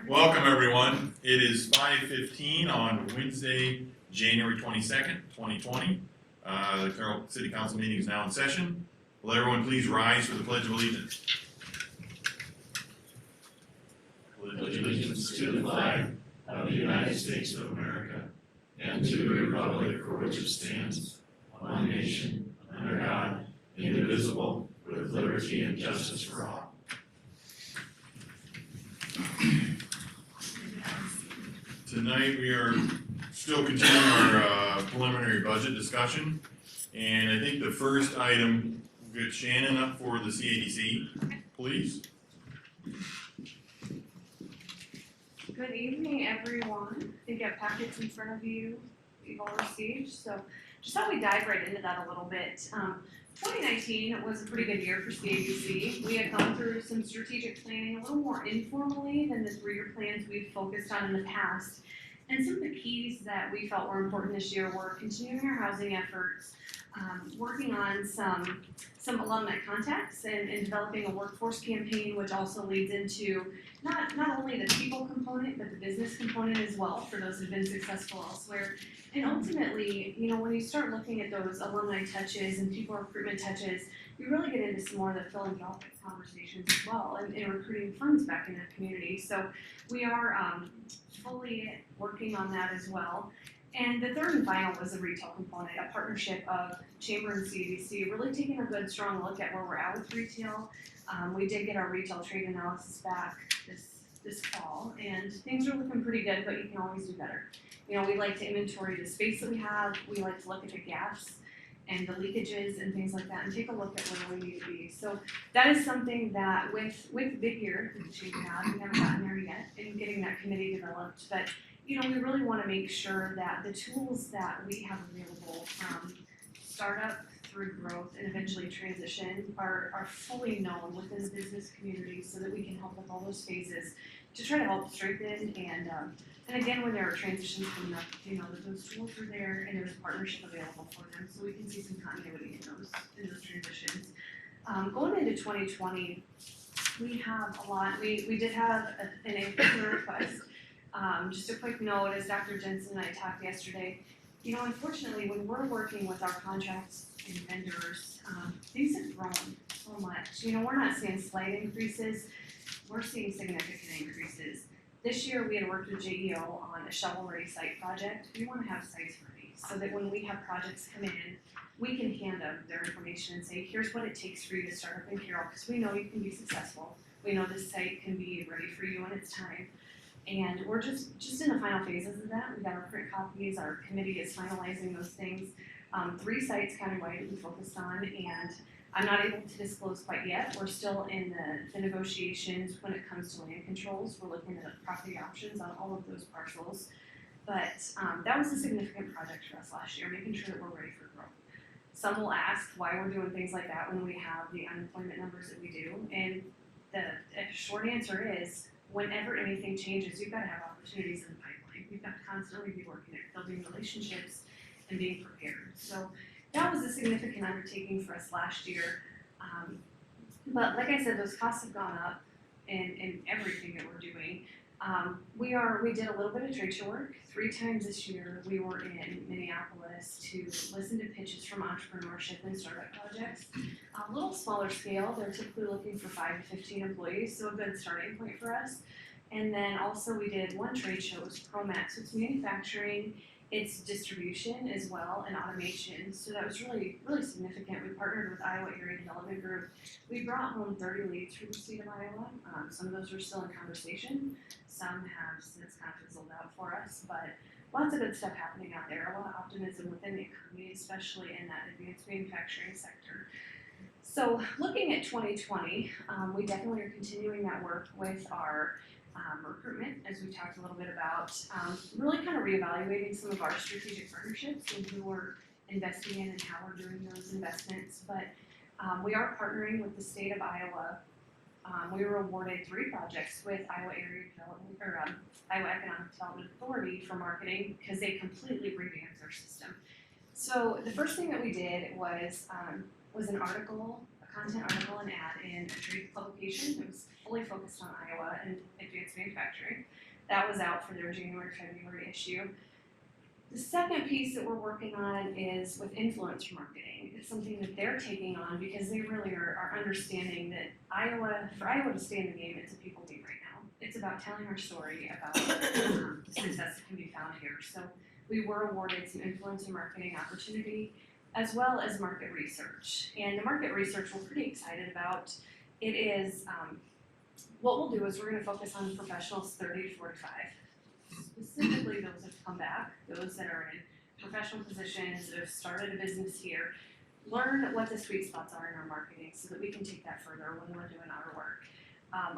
Welcome everyone. It is 5:15 on Wednesday, January 22nd, 2020. The Carroll City Council meeting is now in session. Will everyone please rise for the Pledge of Allegiance? Pledge allegiance to the flag of the United States of America and to the republic for which it stands, one nation, under God, indivisible, with liberty and justice for all. Tonight we are still continuing our preliminary budget discussion, and I think the first item, we'll get Shannon up for the CADC, please. Good evening, everyone. I think you have packets in front of you that you've all received, so just thought we'd dive right into that a little bit. 2019 was a pretty good year for CADC. We had gone through some strategic planning a little more informally than the 3-year plans we've focused on in the past. And some of the keys that we felt were important this year were continuing our housing efforts, working on some alumni contacts and developing a workforce campaign, which also leads into not only the people component, but the business component as well for those who've been successful elsewhere. And ultimately, you know, when you start looking at those alumni touches and people recruitment touches, you really get into some more of the philanthropic conversations as well and recruiting funds back in the community. So we are fully working on that as well. And the third and final was the retail component, a partnership of Chamber and CADC, really taking a good, strong look at where we're at with retail. We did get our retail trade analysis back this fall, and things are looking pretty good, but you can always do better. You know, we like to inventory the space that we have, we like to look at the gaps and the leakages and things like that, and take a look at where we need to be. So that is something that with the big year that the Chamber had, we haven't gotten there yet in getting that committee developed, but you know, we really want to make sure that the tools that we have available from startup through growth and eventually transition are fully known within the business community so that we can help with all those phases to try to help strengthen and again, when there are transitions coming up, you know, that those tools are there and there's a partnership available for them so we can see some continuity in those transitions. Going into 2020, we have a lot. We did have an in-person request. Just a quick note, as Dr. Jensen and I talked yesterday, you know, unfortunately, when we're working with our contracts and vendors, things have grown so much. You know, we're not seeing slight increases, we're seeing significant increases. This year, we had worked with JEO on a shovel-ready site project. We want to have sites ready so that when we have projects come in, we can hand them their information and say, here's what it takes for you to start up in Carroll, because we know you can be successful. We know this site can be ready for you when it's time. And we're just in the final phases of that. We've got our print copies, our committee is finalizing those things. 3 sites countywide that we focused on, and I'm not able to disclose quite yet. We're still in the negotiations when it comes to land controls. We're looking at property options on all of those parcels. But that was a significant project for us last year, making sure that we're ready for growth. Some will ask why we're doing things like that when we have the unemployment numbers that we do. And the short answer is, whenever anything changes, you've got to have opportunities in the pipeline. You've got to constantly be working at building relationships and being prepared. So that was a significant undertaking for us last year. But like I said, those costs have gone up in everything that we're doing. We did a little bit of trade show work. 3 times this year, we were in Minneapolis to listen to pitches from entrepreneurship and startup projects. A little smaller scale, they're typically looking for 5 to 15 employees, so a good starting point for us. And then also we did 1 trade show, it was ProMat, so it's manufacturing, it's distribution as well, and automation. So that was really, really significant. We partnered with Iowa Area Development Group. We brought home 30 leads from the state of Iowa. Some of those are still in conversation. Some have since kind of fizzled out for us, but lots of good stuff happening out there. A lot of optimism within the economy, especially in that advanced manufacturing sector. So looking at 2020, we definitely are continuing that work with our recruitment, as we talked a little bit about, really kind of reevaluating some of our strategic partnerships and who we're investing in and how we're doing those investments. But we are partnering with the state of Iowa. We were awarded 3 projects with Iowa Area Development, or Iowa Economic Development Authority for marketing because they completely revamped their system. So the first thing that we did was an article, a content article and ad in a trade publication. It was fully focused on Iowa and advanced manufacturing. That was out for their January-February issue. The second piece that we're working on is with influencer marketing. It's something that they're taking on because they really are understanding that for Iowa to stay in the game, it's a people game right now. It's about telling our story about the success that can be found here. So we were awarded some influencer marketing opportunity as well as market research. And the market research we're pretty excited about. It is, what we'll do is we're gonna focus on professionals 30 to 45. Specifically those that have come back, those that are in professional positions, that have started a business here, learn what the sweet spots are in our marketing so that we can take that further when we're doing our work.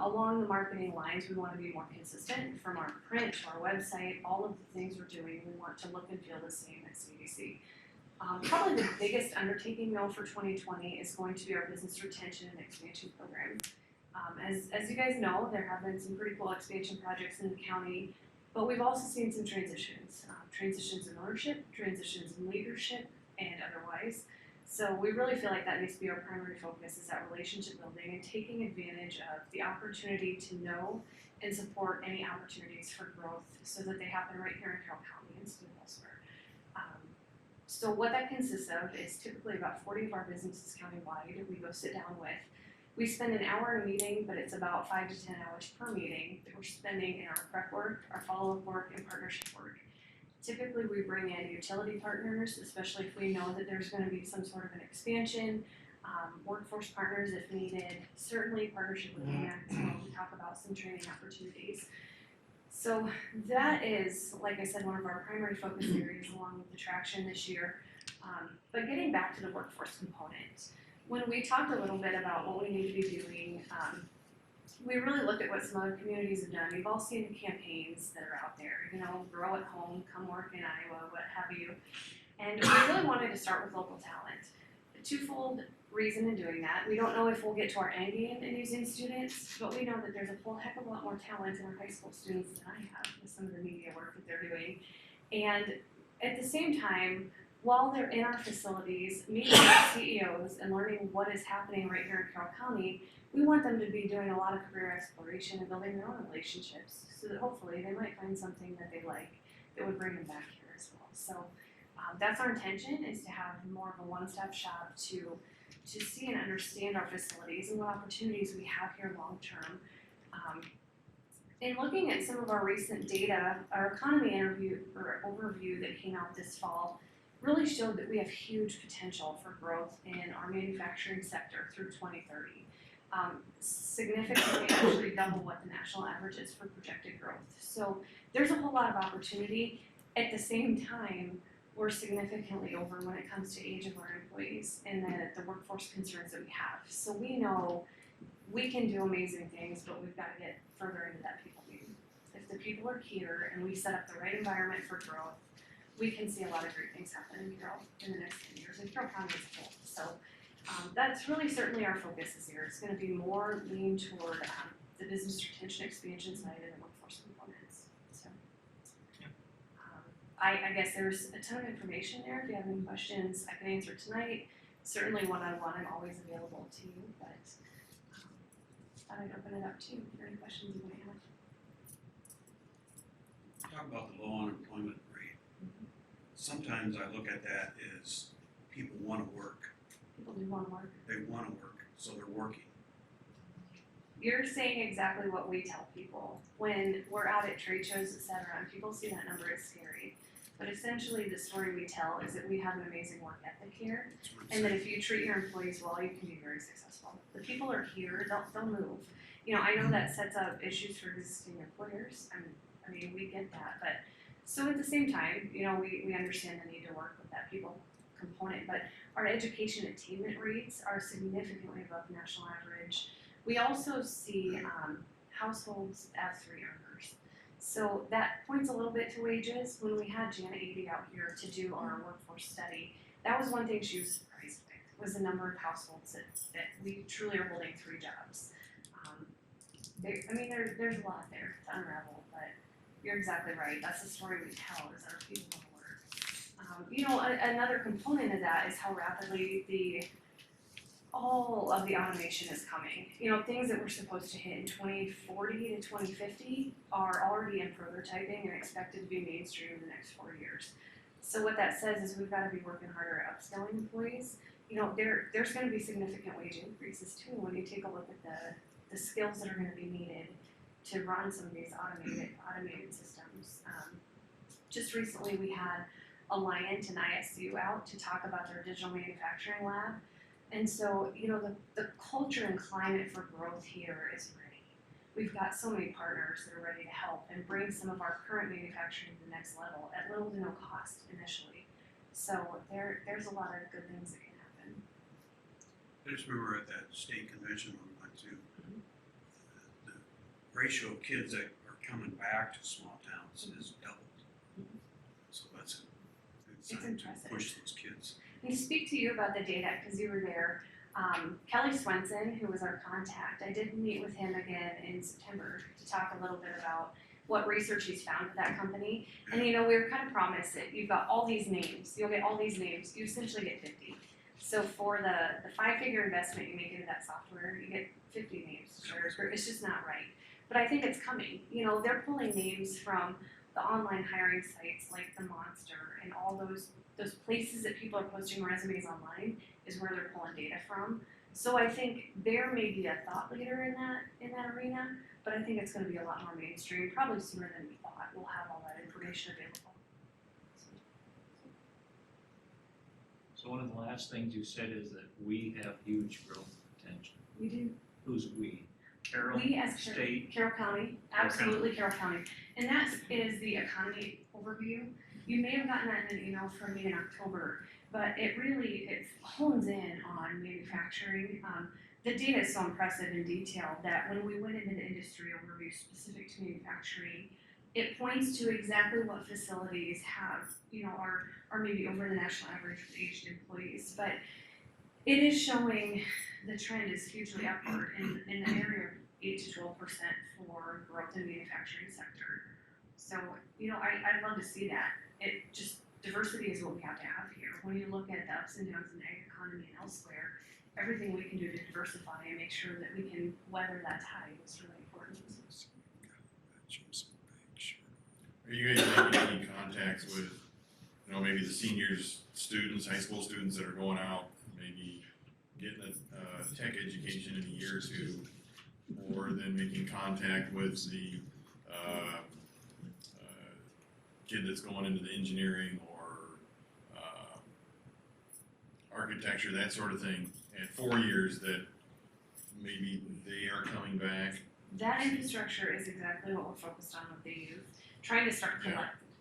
Along the marketing lines, we want to be more consistent from our print to our website, all of the things we're doing, we want to look and feel the same at CDC. Probably the biggest undertaking though for 2020 is going to be our business retention and expansion program. As you guys know, there have been some pretty cool expansion projects in the county, but we've also seen some transitions in ownership, transitions in leadership, and otherwise. So we really feel like that needs to be our primary focus, is that relationship building and taking advantage of the opportunity to know and support any opportunities for growth so that they happen right here in Carroll County instead of elsewhere. So what that consists of is typically about 40 of our businesses countywide we go sit down with. We spend an hour in a meeting, but it's about 5 to 10 hours per meeting that we're spending in our prep work, our follow-up work, and partnership work. Typically, we bring in utility partners, especially if we know that there's going to be some sort of an expansion, workforce partners if needed, certainly partnership with AMAC as well. We talk about some training opportunities. So that is, like I said, one of our primary focus areas along with the traction this year. But getting back to the workforce component, when we talked a little bit about what we need to be doing, we really looked at what some other communities have done. You've all seen the campaigns that are out there, grow at home, come work in Iowa, what have you. And we really wanted to start with local talent. A twofold reason in doing that. We don't know if we'll get to our end game in using students, but we know that there's a whole heck of a lot more talent in our high school students than I have with some of the media work that they're doing. And at the same time, while they're in our facilities, meeting with CEOs and learning what is happening right here in Carroll County, we want them to be doing a lot of career exploration and building their own relationships so that hopefully they might find something that they like that would bring them back here as well. So that's our intention, is to have more of a one-stop shop to see and understand our facilities and what opportunities we have here long-term. In looking at some of our recent data, our economy overview that came out this fall really showed that we have huge potential for growth in our manufacturing sector through 2030. Significantly, actually double what the national average is for projected growth. So there's a whole lot of opportunity. At the same time, we're significantly over when it comes to age of our employees and the workforce concerns that we have. So we know we can do amazing things, but we've got to get further into that people game. If the people are here and we set up the right environment for growth, we can see a lot of great things happen in Carroll in the next 10 years, and Carroll County as a whole. So that's really certainly our focus this year. It's going to be more lean toward the business retention expansion side and the workforce components. So I guess there's a ton of information there. If you have any questions, I can answer tonight. Certainly one-on-one, I'm always available to you, but thought I'd open it up to you for any questions you might have. Talk about the low unemployment rate. Sometimes I look at that as people want to work. People do want to work. They want to work, so they're working. You're saying exactly what we tell people when we're out at trade shows, et cetera, and people see that number, it's scary. But essentially the story we tell is that we have an amazing work ethic here, and that if you treat your employees well, you can be very successful. The people are here, they'll move. I know that sets up issues for existing employers. I mean, we get that, but so at the same time, we understand the need to work with that people component, but our education attainment rates are significantly above national average. We also see households as 3 earners. So that points a little bit to wages. When we had Janet Ady out here to do our workforce study, that was one thing she was surprised with, was the number of households that we truly are holding 3 jobs. There's a lot there to unravel, but you're exactly right. That's the story we tell, is our people want to work. Another component of that is how rapidly all of the automation is coming. You know, things that we're supposed to hit in 2040 to 2050 are already in prototyping and expected to be mainstream in the next 4 years. So what that says is we've got to be working harder at upskilling employees. You know, there's going to be significant wage increases too when you take a look at the skills that are going to be needed to run some of these automated systems. Just recently we had Alliant and ISU out to talk about their digital manufacturing lab. And so, you know, the culture and climate for growth here is ready. We've got so many partners that are ready to help and bring some of our current manufacturing to the next level at little to no cost initially. So there's a lot of good things that can happen. I just remember at that state convention we went to, the ratio of kids that are coming back to small towns is doubled. So that's a good sign to impressive. push those kids. And to speak to you about the data, because you were there, Kelly Swenson, who was our contact, I did meet with him again in September to talk a little bit about what research he's found with that company. And you know, we were kind of promised that you've got all these names, you'll get all these names, you essentially get 50. So for the 5-figure investment you make into that software, you get 50 names. Sure, it's just not right. But I think it's coming. You know, they're pulling names from the online hiring sites like the Monster and all those places that people are posting resumes online is where they're pulling data from. So I think there may be a thought leader in that arena, but I think it's going to be a lot more mainstream, probably sooner than we thought. We'll have all that information available. So one of the last things you said is that we have huge growth potential. We do. Who's we? Carroll, We as state? Carroll County, absolutely Carroll County. And that is the economy overview. You may have gotten that in an email from me in October, but it hones in on manufacturing. The data is so impressive and detailed that when we went into the industry overview specific to manufacturing, it points to exactly what facilities have, you know, are maybe over the national average with aged employees. But it is showing the trend is hugely upward in the area of 8 to 12% for growth in the manufacturing sector. So, you know, I'd love to see that. It just, diversity is what we have to have here. When you look at the ups and downs in the ag economy and elsewhere, everything we can do to diversify and make sure that we can weather that tide is really important. Are you guys making any contacts with, you know, maybe the seniors, students, high school students that are going out, maybe getting a tech education in a year or two, or then making contact with the kid that's going into the engineering or architecture, that sort of thing, at 4 years that maybe they are coming back? That infrastructure is exactly what we're focused on with the youth, trying to start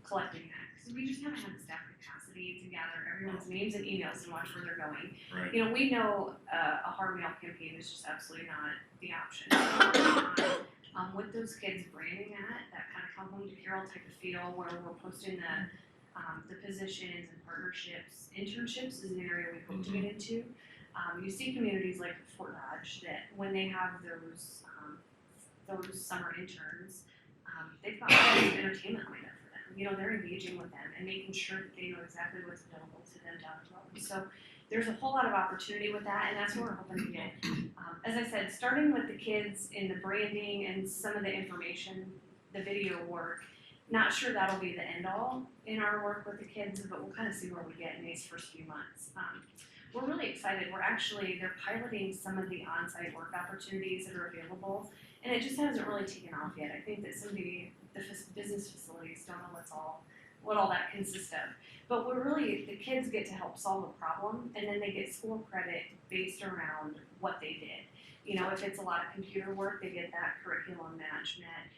collecting that. Because we just haven't had the staff capacity to gather everyone's names and emails and watch where they're going. Right. You know, we know a hard mail campaign is just absolutely not the option. So we're with those kids branding that kind of come home to Carroll type of feel where we're posting the positions and partnerships. Internships is an area we hope to get into. You see communities like Fort Dodge that when they have those summer interns, they've got all this entertainment lined up for them. You know, they're engaging with them and making sure that they know exactly what's available to them down the road. So there's a whole lot of opportunity with that, and that's what we're hoping to get. As I said, starting with the kids in the branding and some of the information, the video work, not sure that'll be the end all in our work with the kids, but we'll kind of see where we get in these first few months. We're really excited. They're piloting some of the on-site work opportunities that are available, and it just hasn't really taken off yet. I think that some of the business facilities don't know what all that consists of. But the kids get to help solve a problem, and then they get school credit based around what they did. You know, if it's a lot of computer work, they get that curriculum match met.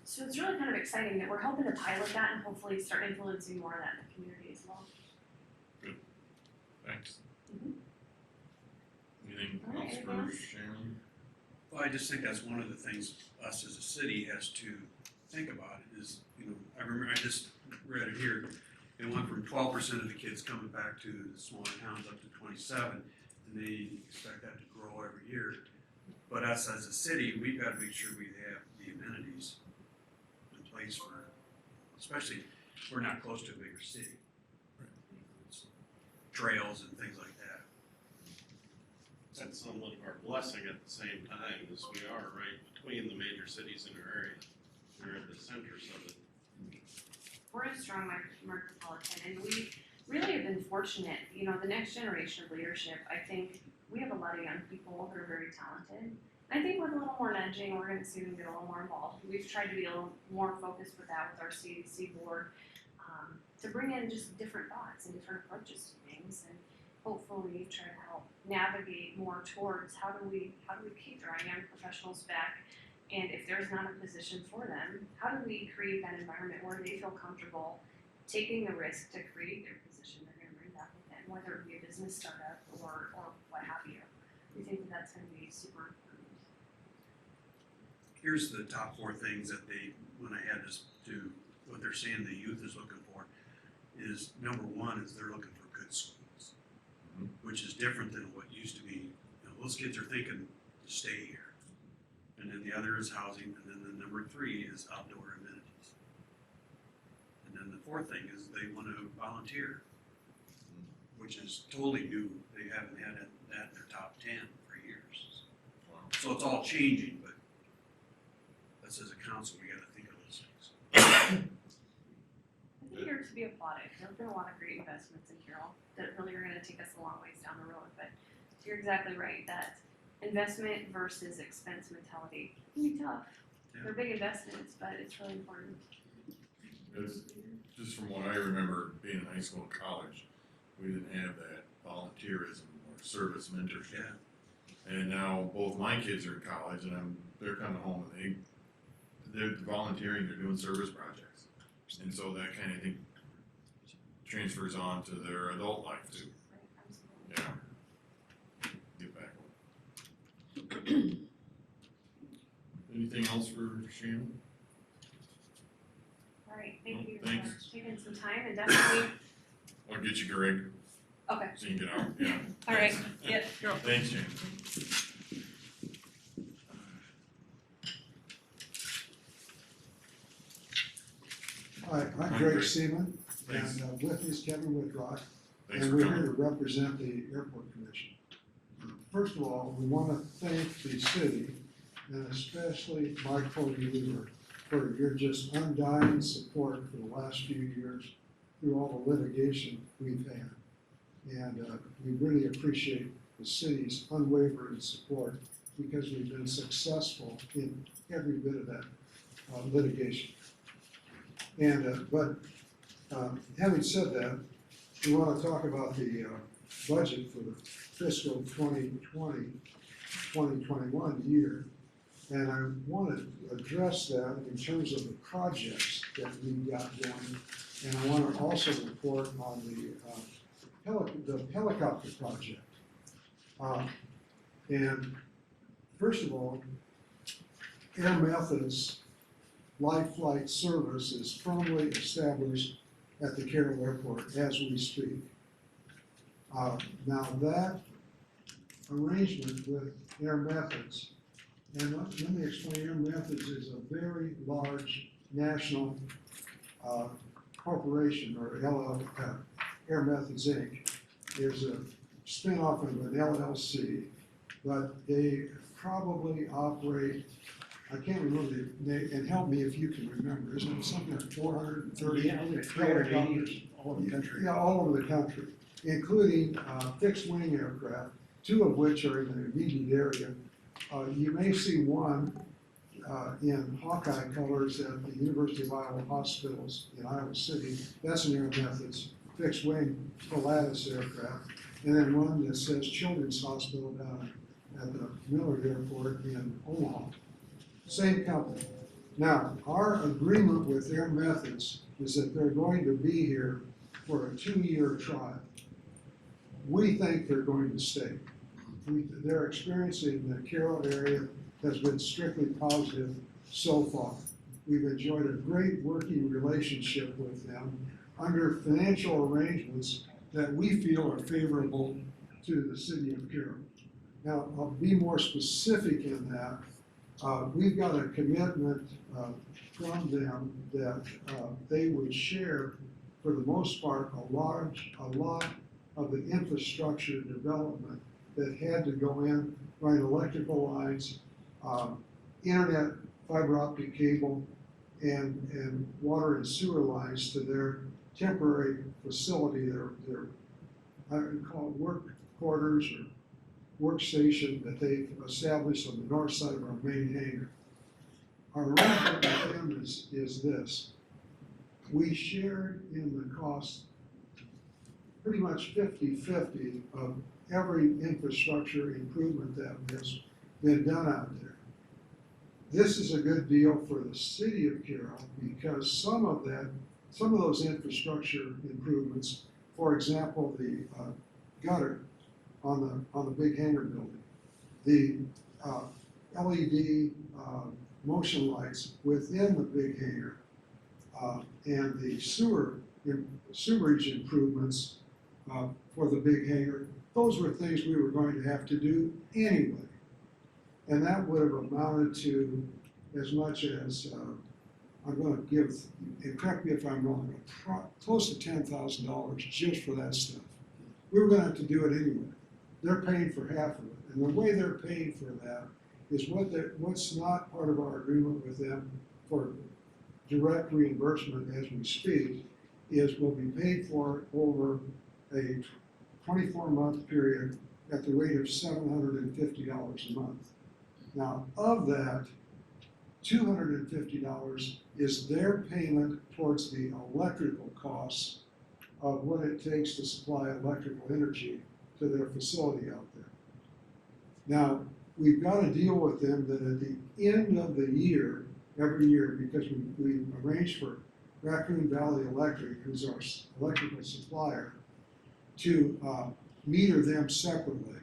So it's really kind of exciting that we're hoping to pilot that and hopefully start influencing more of that in the community as well. Good. Thanks. Mhm. Anything All right, else anything else? for Sharon? Well, I just think that's one of the things us as a city has to think about is, you know, I just read it here. It went from 12% of the kids coming back to the smaller towns up to 27, and they expect that to grow every year. But us as a city, we've got to make sure we have the amenities in place for, especially, we're not close to a bigger city. Trails and things like that. That's somewhat of our blessing at the same time, as we are right between the major cities in our area. We're at the centers of it. We're a strong metropolitan, and we really have been fortunate. You know, the next generation of leadership, I think we have a lot of young people that are very talented. I think with a little more nudging, we're going to see them get a little more involved. We've tried to be a little more focused with that with our CDC board to bring in just different thoughts and different approaches to things, and hopefully try to help navigate more towards how do we keep drawing young professionals back. And if there's not a position for them, how do we create that environment where they feel comfortable taking the risk to create their position they're going to bring back with them, whether it be a business startup or what have you. We think that that's going to be super important. Here's the top 4 things that when I had this to, what they're saying the youth is looking for is, number 1 is they're looking for good schools, which is different than what used to be. You know, those kids are thinking to stay here. And then the other is housing, and then the number 3 is outdoor amenities. And then the 4th thing is they want to volunteer, which is totally new. They haven't had that in their top 10 for years. So it's all changing, but us as a council, we got to think of those things. I think you're to be applauded. There have been a lot of great investments in Carroll that really are going to take us a long ways down the road, but you're exactly right that investment versus expense mentality can be tough. Yeah. They're big investments, but it's really important. It's, just from what I remember being in high school and college, we didn't have that volunteerism or service mentorship. Yeah. And now both my kids are in college, and they're coming home and they're volunteering, they're doing service projects. And so that kind of thing transfers on to their adult life too. Right, absolutely. Yeah. Get back on. Anything else for Shannon? All right, thank you Thanks. for taking some time, and definitely, I'll get you Greg, okay, so you can get out, yeah. all right, yeah, Thanks, Shannon. Hi, I'm Hi, Greg Greg. Seaman, Thanks. and with me is Kevin Woodrock, Thanks and for we're here coming. to represent the Airport Commission. First of all, we want to thank the city, and especially Mike Weaver, for your just undying support for the last few years through all the litigation we've had. And we really appreciate the city's unwavering support because we've been successful in every bit of that litigation. And having said that, we want to talk about the budget for the fiscal 2020-2021 year. And I want to address that in terms of the projects that we've got going. And I want to also report on the helicopter project. And first of all, Air Method's live flight service is firmly established at the Carroll Airport as we speak. Now that arrangement with Air Methods, and let me explain, Air Methods is a very large national corporation, or Air Methods Inc. Is a spin-off of an LLC, but they probably operate, I can't remember the name, and help me if you can remember, isn't it something like 430 helicopters? All over the country. Yeah, all over the country, including fixed wing aircraft, 2 of which are in the immediate area. You may see one in Hawkeye colors at the University of Iowa Hospitals in Iowa City. That's an Air Methods fixed wing Pilatus aircraft. And then one that says Children's Hospital down at the Millard Airport in Omaha. Same company. Now, our agreement with Air Methods is that they're going to be here for a 2-year trial. We think they're going to stay. Their experience in the Carroll area has been strictly positive so far. We've enjoyed a great working relationship with them under financial arrangements that we feel are favorable to the city of Carroll. Now, I'll be more specific in that. We've got a commitment from them that they would share, for the most part, a lot of the infrastructure development that had to go in, run electrical lines, internet, fiber optic cable, and water and sewer lines to their temporary facility, their I would call it work quarters or workstation that they've established on the north side of our main hangar. Our arrangement with them is this. We shared in the cost pretty much 50-50 of every infrastructure improvement that has been done out there. This is a good deal for the city of Carroll because some of those infrastructure improvements, for example, the gutter on the big hangar building, the LED motion lights within the big hangar, and the sewerage improvements for the big hangar, those were things we were going to have to do anyway. And that would have amounted to as much as, I'm gonna give, and correct me if I'm wrong, close to $10,000 just for that stuff. We were gonna have to do it anyway. They're paying for half of it. And the way they're paying for that is what's not part of our agreement with them for direct reimbursement as we speak, is will be paid for over a 24-month period at the rate of $750 a month. Now, of that, $250 is their payment towards the electrical costs of what it takes to supply electrical energy to their facility out there. Now, we've got to deal with them that at the end of the year, every year, because we arranged for Raccoon Valley Electric, who's our electrical supplier, to meter them separately.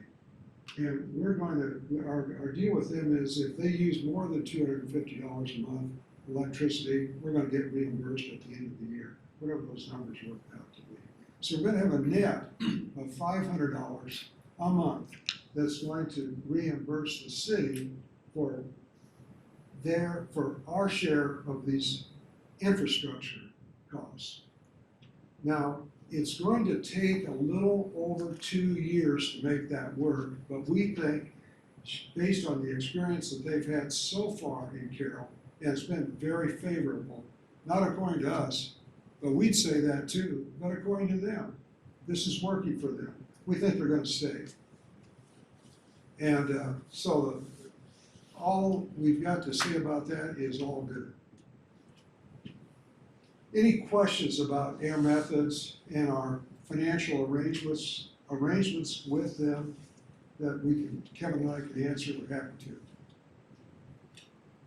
And we're going to, our deal with them is if they use more than $250 a month electricity, we're going to get reimbursed at the end of the year, whatever those numbers work out to be. So we're going to have a net of $500 a month that's going to reimburse the city for our share of these infrastructure costs. Now, it's going to take a little over 2 years to make that work, but we think, based on the experience that they've had so far in Carroll, and it's been very favorable, not according to us, but we'd say that too, but according to them. This is working for them. We think they're going to stay. And all we've got to say about that is all good. Any questions about Air Methods and our financial arrangements with them that Kevin and I can answer, we're happy to.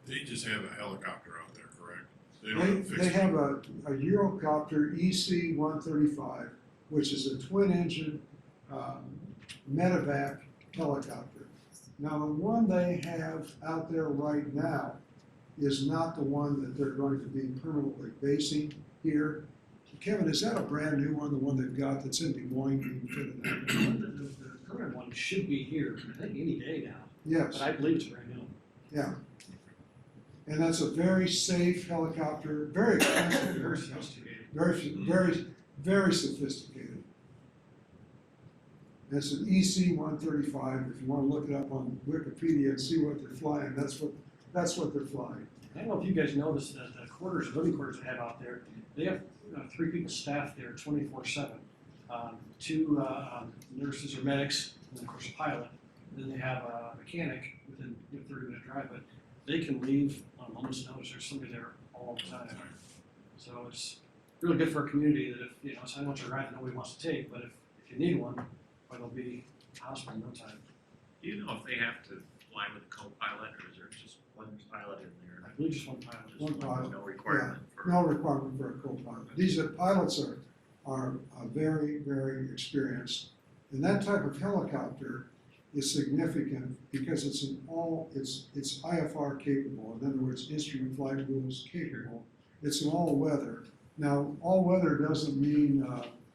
They just have a helicopter out there, correct? They don't have They fixed. have a Eurocopter EC-135, which is a twin-engine medevac helicopter. Now, the one they have out there right now is not the one that they're going to be permanently basing here. Kevin, is that a brand new one, the one they've got that's in Des Moines being fitted out? The current one should be here, I think any day now, Yes, but I believe it's brand new. yeah. And that's a very safe helicopter, very expensive, Very sophisticated. very sophisticated. It's an EC-135. If you want to look it up on Wikipedia and see what they're flying, that's what they're flying. I don't know if you guys noticed that the quarters, living quarters they have out there, they have 3 people staffed there 24/7. 2 nurses or medics, and of course a pilot. And then they have a mechanic within a 30-minute drive, but they can leave on a moment's notice. There's somebody there all the time. So it's really good for a community that if, it's not much a ride that nobody wants to take, but if you need one, well, they'll be at the hospital in no time. Do you know if they have to fly with a co-pilot, or is there just one pilot in there? I believe just one pilot. One pilot. No requirement for. No requirement for a co-pilot. These pilots are very, very experienced. And that type of helicopter is significant because it's IFR capable. In other words, instrument flight rules capable. It's an all-weather. Now, all-weather doesn't mean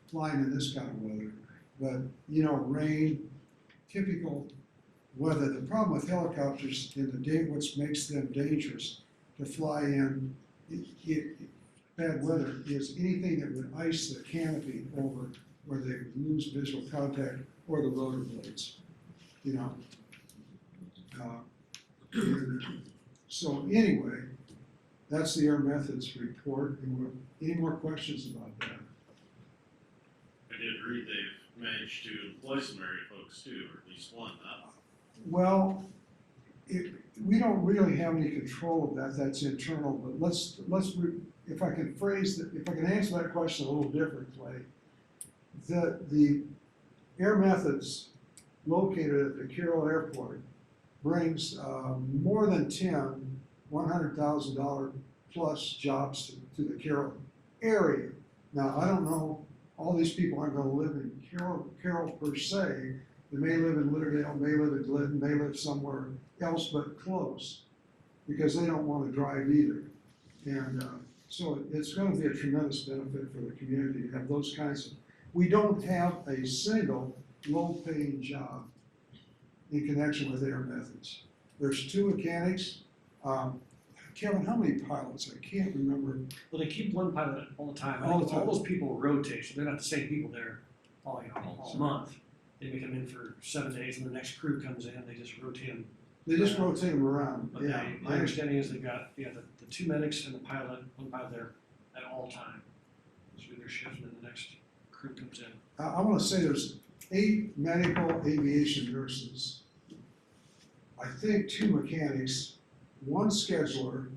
flying in this kind of weather, but rain, typical weather. The problem with helicopters in the day, what makes them dangerous to fly in bad weather is anything that would ice the canopy over where they lose visual contact or the rotor blades. you know. And so anyway, that's the Air Methods report, and any more questions about that? I did read they've managed to employ some area folks too, or at least one, Well, we don't really have any control of that, that's internal, but if I can answer that question a little differently, the Air Methods located at the Carroll Airport brings more than 10 $100,000 plus jobs to the Carroll area. Now, I don't know, all these people aren't gonna live in Carroll per se. They may live in Litterdale, may live in Glidden, may live somewhere else but close, because they don't wanna drive either. And so it's gonna be a tremendous benefit for the community to have those kinds of, we don't have a single low-paying job in connection with Air Methods. There's 2 mechanics. Kevin, how many pilots? I can't remember. Well, they keep one pilot all the time. All the time. All those people rotate, so they're not the same people there all month. They may come in for 7 days, and the next crew comes in, they just rotate them. They just rotate them around, But yeah. my understanding is they've got, the 2 medics and the pilot, one pilot there at all time. Through their shift, and then the next crew comes in. I wanna say there's 8 medical aviation nurses. I think 2 mechanics, 1 scheduler,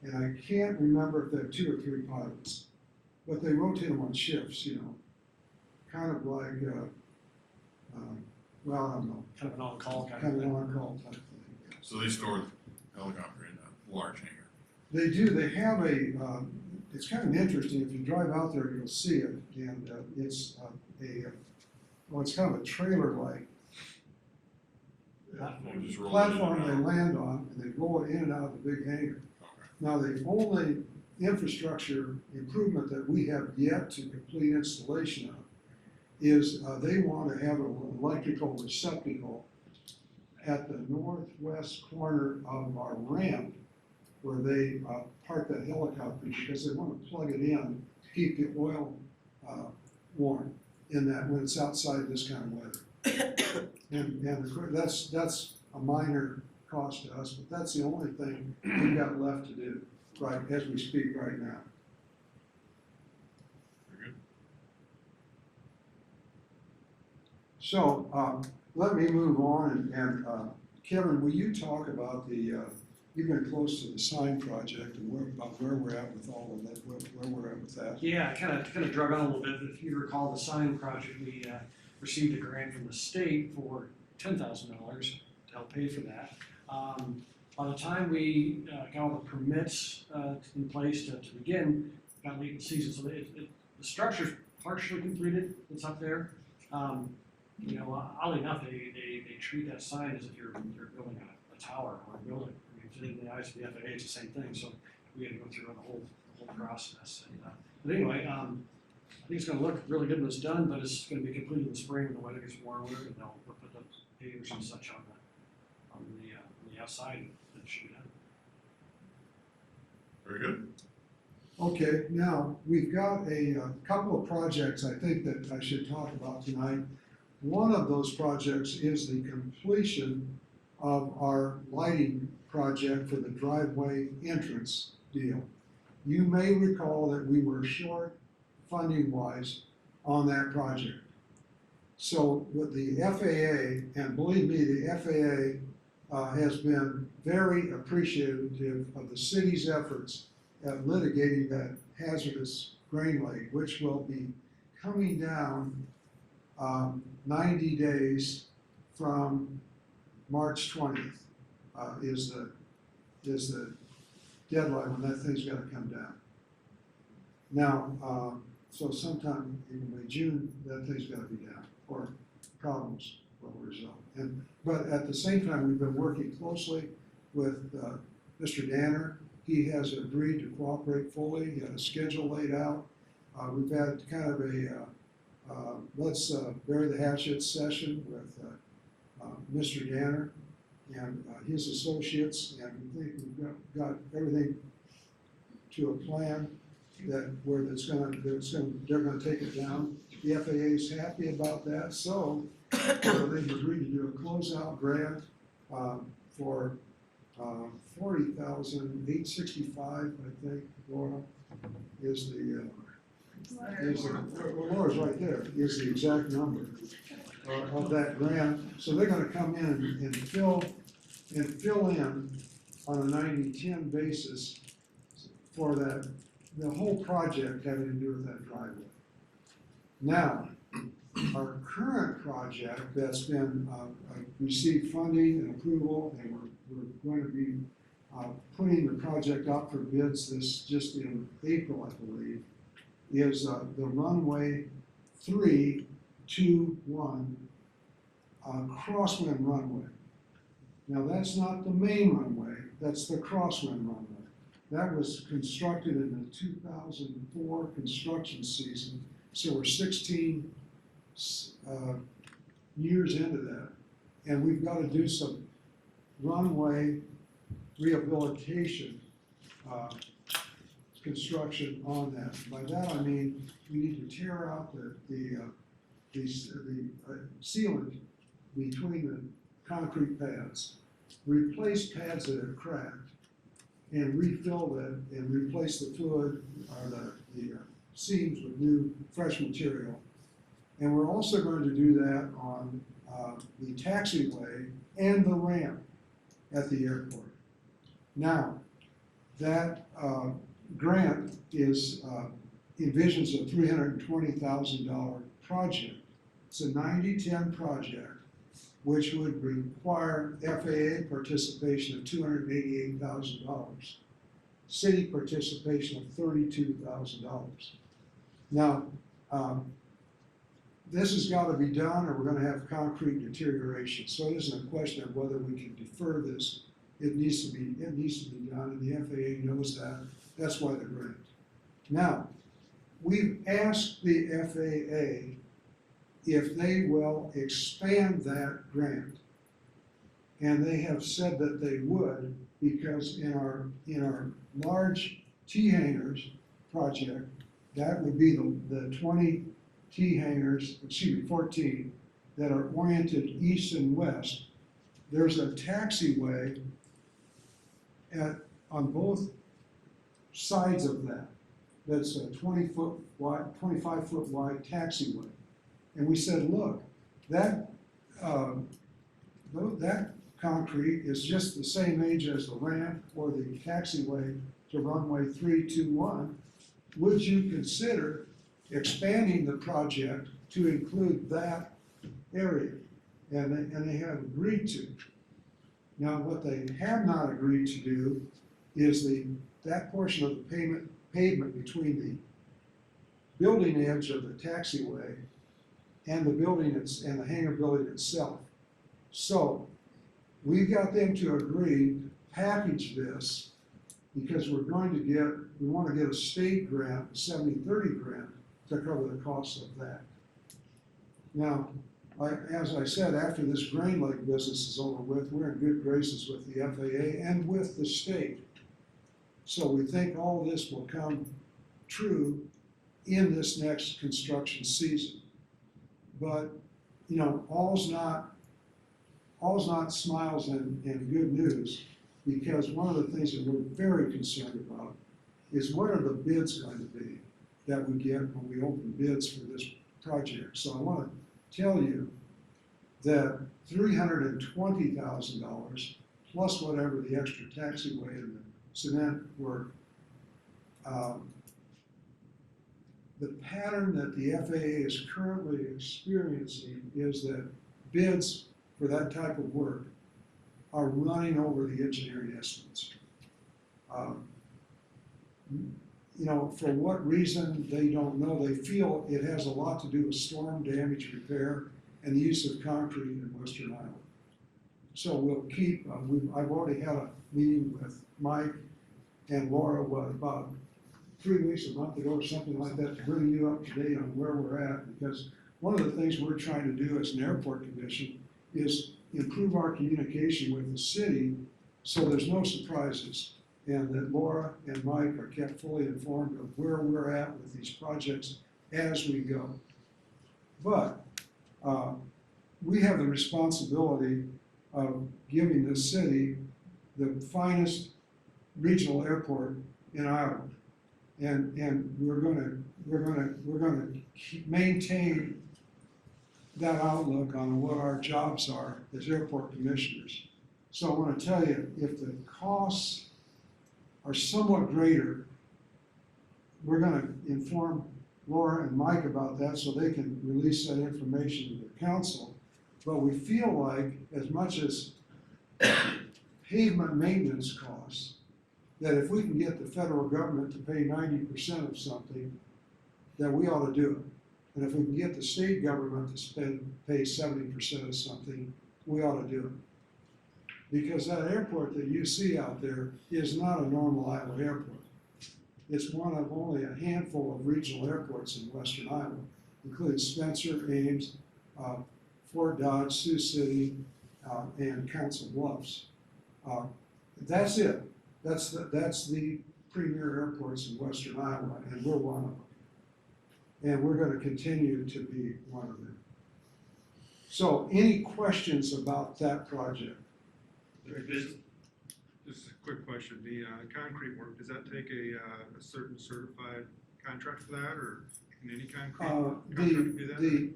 and I can't remember if they have 2 or 3 pilots. But they rotate them on shifts, kind of like, well, I don't know, Kind of an on-call kind of kind of thing. an on-call type thing. So they store the helicopter in a large hangar. They do, they have it's kind of interesting, if you drive out there, you'll see it, and it's it's kind of a trailer-like They just roll it in and platform they out. land on, and they roll it in and out of the big hangar. Okay. Now, the only infrastructure improvement that we have yet to complete installation of is they want to have an electrical receptacle at the northwest corner of our ramp where they park that helicopter, because they want to plug it in to keep the oil warm in that when it's outside this kind of weather. And that's a minor cost to us, but that's the only thing we've got left to do, right, as we speak right now. Very good. So, let me move on, and Kevin, will you talk about you've been close to the sign project and where we're at with all of that, where we're at with that? Yeah, kind of drug on a little bit. If you recall the sign project, we received a grant from the state for $10,000 to help pay for that. By the time we got all the permits in place to begin, got late in the season, so the structure's partially completed. It's up there. Oddly enough, they treat that sign as if you're building a tower or a building. I mean, in the eyes of the FAA, it's the same thing. So we had to go through the whole process. But anyway, I think it's going to look really good when it's done, but it's going to be completed in the spring when the weather gets warmer, and they'll put the pavers and such on the outside, and it should be done. Very good. Okay, now, we've got a couple of projects I think that I should talk about tonight. One of those projects is the completion of our lighting project for the driveway entrance deal. You may recall that we were short funding-wise on that project. So with the FAA, and believe me, the FAA has been very appreciative of the city's efforts at litigating that hazardous grain lake, which will be coming down 90 days from March 20th is the deadline when that thing's gotta come down. Now, so sometime in May, June, that thing's gotta be down, or problems will result. But at the same time, we've been working closely with Mr. Danner. He has agreed to cooperate fully. He had a schedule laid out. We've had kind of a let's bury the hatchet session with Mr. Danner and his associates, and we think we've got everything to a plan they're gonna take it down. The FAA is happy about that, so they've agreed to do a closeout grant, for, $40,865, I think, Laura, is the, well, Laura's right there, is the exact number of that grant. So they're gonna come in and fill in on a 90-10 basis for that, the whole project having to do with that driveway. Now, our current project that's been, received funding and approval, and we're going to be, putting the project out for bids just in April, I believe, is, the runway 321, crosswind runway. Now, that's not the main runway, that's the crosswind runway. That was constructed in the 2004 construction season, so we're 16 years into that. And we've got to do some runway rehabilitation construction on that. By that I mean, we need to tear out the sealant between the concrete pads, replace pads that have cracked, and refill that and replace the fluid or the seams with new fresh material. And we're also going to do that on the taxiway and the ramp at the airport. Now, that grant is envisions a $320,000 project. It's a 90-10 project, which would require FAA participation of $288,000, city participation of $32,000. Now, this has got to be done or we're going to have concrete deterioration. So it isn't a question of whether we can defer this. It needs to be done, and the FAA knows that. That's why the grant. Now, we've asked the FAA if they will expand that grant. And they have said that they would, because in our large T-hangars project, that would be the 20 T-hangars, 14, that are oriented east and west. There's a taxiway on both sides of that. That's a 20-foot wide, 25-foot wide taxiway. And we said, look, that concrete is just the same age as the ramp or the taxiway to runway 321. Would you consider expanding the project to include that area? And they have agreed to. Now, what they have not agreed to do is that portion of the pavement between the building edge of the taxiway and the building and the hangar building itself. So we've got them to agree to package this because we want to get a state grant, a 70-30 grant, to cover the cost of that. Now, as I said, after this Grain Lake business is over with, we're in good graces with the FAA and with the state. So we think all this will come true in this next construction season. But, you know, all's not smiles and good news, because one of the things that we're very concerned about is what are the bids going to be that we get when we open bids for this project. So I want to tell you that $320,000 plus whatever the extra taxiway and the cement work, the pattern that the FAA is currently experiencing is that bids for that type of work are running over the engineering estimates. You know, for what reason, they don't know. They feel it has a lot to do with storm damage repair and the use of concrete in Western Iowa. So we'll keep, I've already had a meeting with Mike and Laura, about 3 weeks, a month ago or something like that, to bring you up to date on where we're at, because one of the things we're trying to do as an airport commission is improve our communication with the city so there's no surprises, and that Laura and Mike are kept fully informed of where we're at with these projects as we go. But we have the responsibility of giving the city the finest regional airport in Iowa. And we're gonna maintain that outlook on what our jobs are as airport commissioners. So I wanna tell you, if the costs are somewhat greater, we're gonna inform Laura and Mike about that so they can release that information to the council. But we feel like, as much as pavement maintenance costs, that if we can get the federal government to pay 90% of something, that we ought to do it. And if we can get the state government to pay 70% of something, we ought to do it. Because that airport that you see out there is not a normal Iowa airport. It's one of only a handful of regional airports in western Iowa, including Spencer, Ames, Fort Dodge, Sioux City, and Council Bluffs. That's it. That's the premier airports in western Iowa, and we're one of them. And we're gonna continue to be one of them. So any questions about that project? Just a quick question, the concrete work, does that take a certain certified contract for that, or can any concrete contractor do that?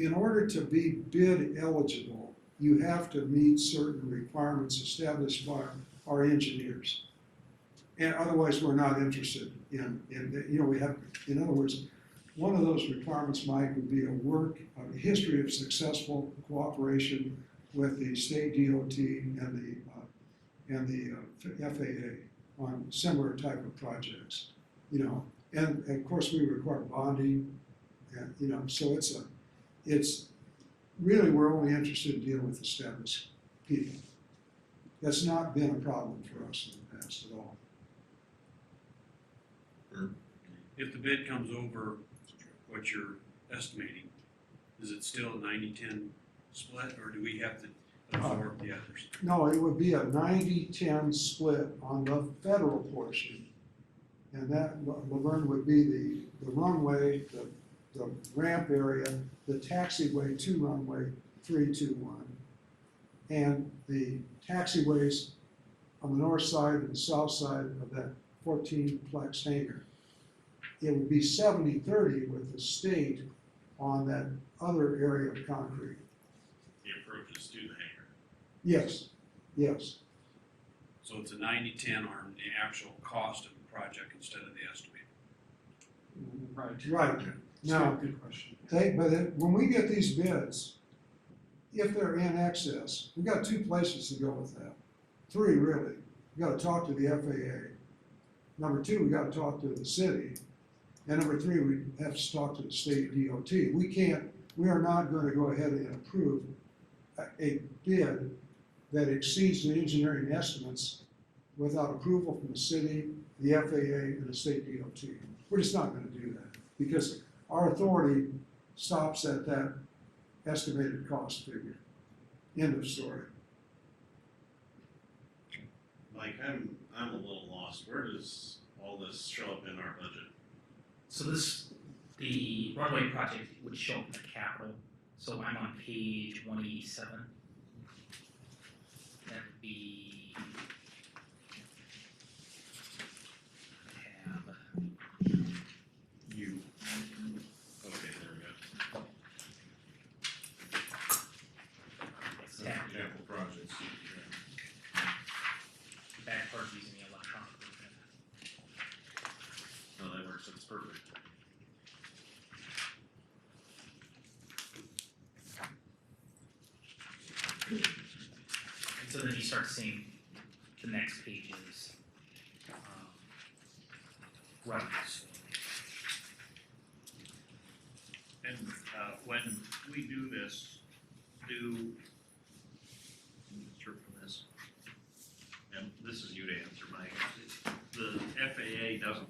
In order to be bid eligible, you have to meet certain requirements established by our engineers. And otherwise, we're not interested in, we have, in other words, one of those requirements, Mike, would be a history of successful cooperation with the state DOT and the FAA on similar type of projects, and of course we require bonding, and so it's really, we're only interested in dealing with established people. That's not been a problem for us in the past at all. If the bid comes over what you're estimating, is it still a 90-10 split, or do we have to absorb the others? No, it would be a 90-10 split on the federal portion. And that, Laverne, would be the runway, the ramp area, the taxiway to runway 321, and the taxiways on the north side and the south side of that 14-plex hangar. It would be 70-30 with the state on that other area of concrete. The approaches to the hangar. Yes, yes. So it's a 90-10 on the actual cost of the project instead of the estimate. Right. Right. Now, Good question. When we get these bids, if they're in excess, we've got two places to go with that. Three, really. We gotta talk to the FAA. Number two, we gotta talk to the city. And number three, we have to talk to the state DOT. We are not gonna go ahead and approve a bid that exceeds the engineering estimates without approval from the city, the FAA, and the state DOT. We're just not gonna do that, because our authority stops at that estimated cost figure. End of story. Mike, I'm a little lost. Where does all this show up in our budget? So the runway project would show up in the capital, so I'm on page 187. That would be, You. Okay, there we go. Capital projects. back part using the electronic version. No, that works. It's perfect. And so then you start seeing the next pages, revenues. And when we do this, from this, and this is you to answer, Mike, the FAA doesn't,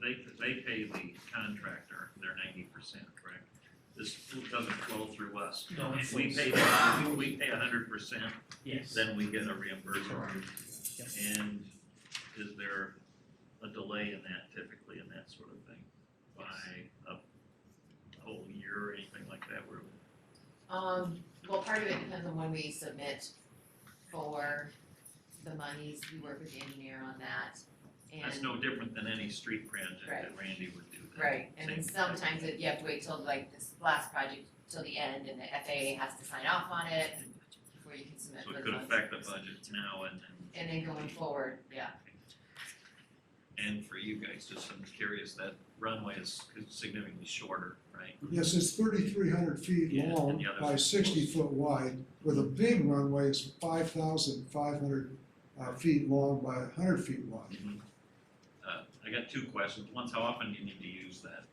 they pay the contractor their 90%, correct? This doesn't flow through us. No, it We flows. pay, we pay 100%, Yes. then we get a reimbursement. Yep. And is there a delay in that typically, in that sort of thing? By a whole year or anything like that, where Well, part of it depends on when we submit for the monies, we work with the engineer on that. That's And, no different than any street project that Right. Randy would do. right, and then Same. sometimes you have to wait till like this last project till the end and the FAA has to sign off on it before you can submit So for it the could funds. affect the budget now and then. And then going forward, yeah, And for you guys, just I'm curious, that runway is significantly shorter, right? Yes, it's 3,300 feet Yeah, long and the others by are 60 foot wide, where the big runway is 5,500 feet long by 100 feet wide. I got two questions. One's how often do you need to use that?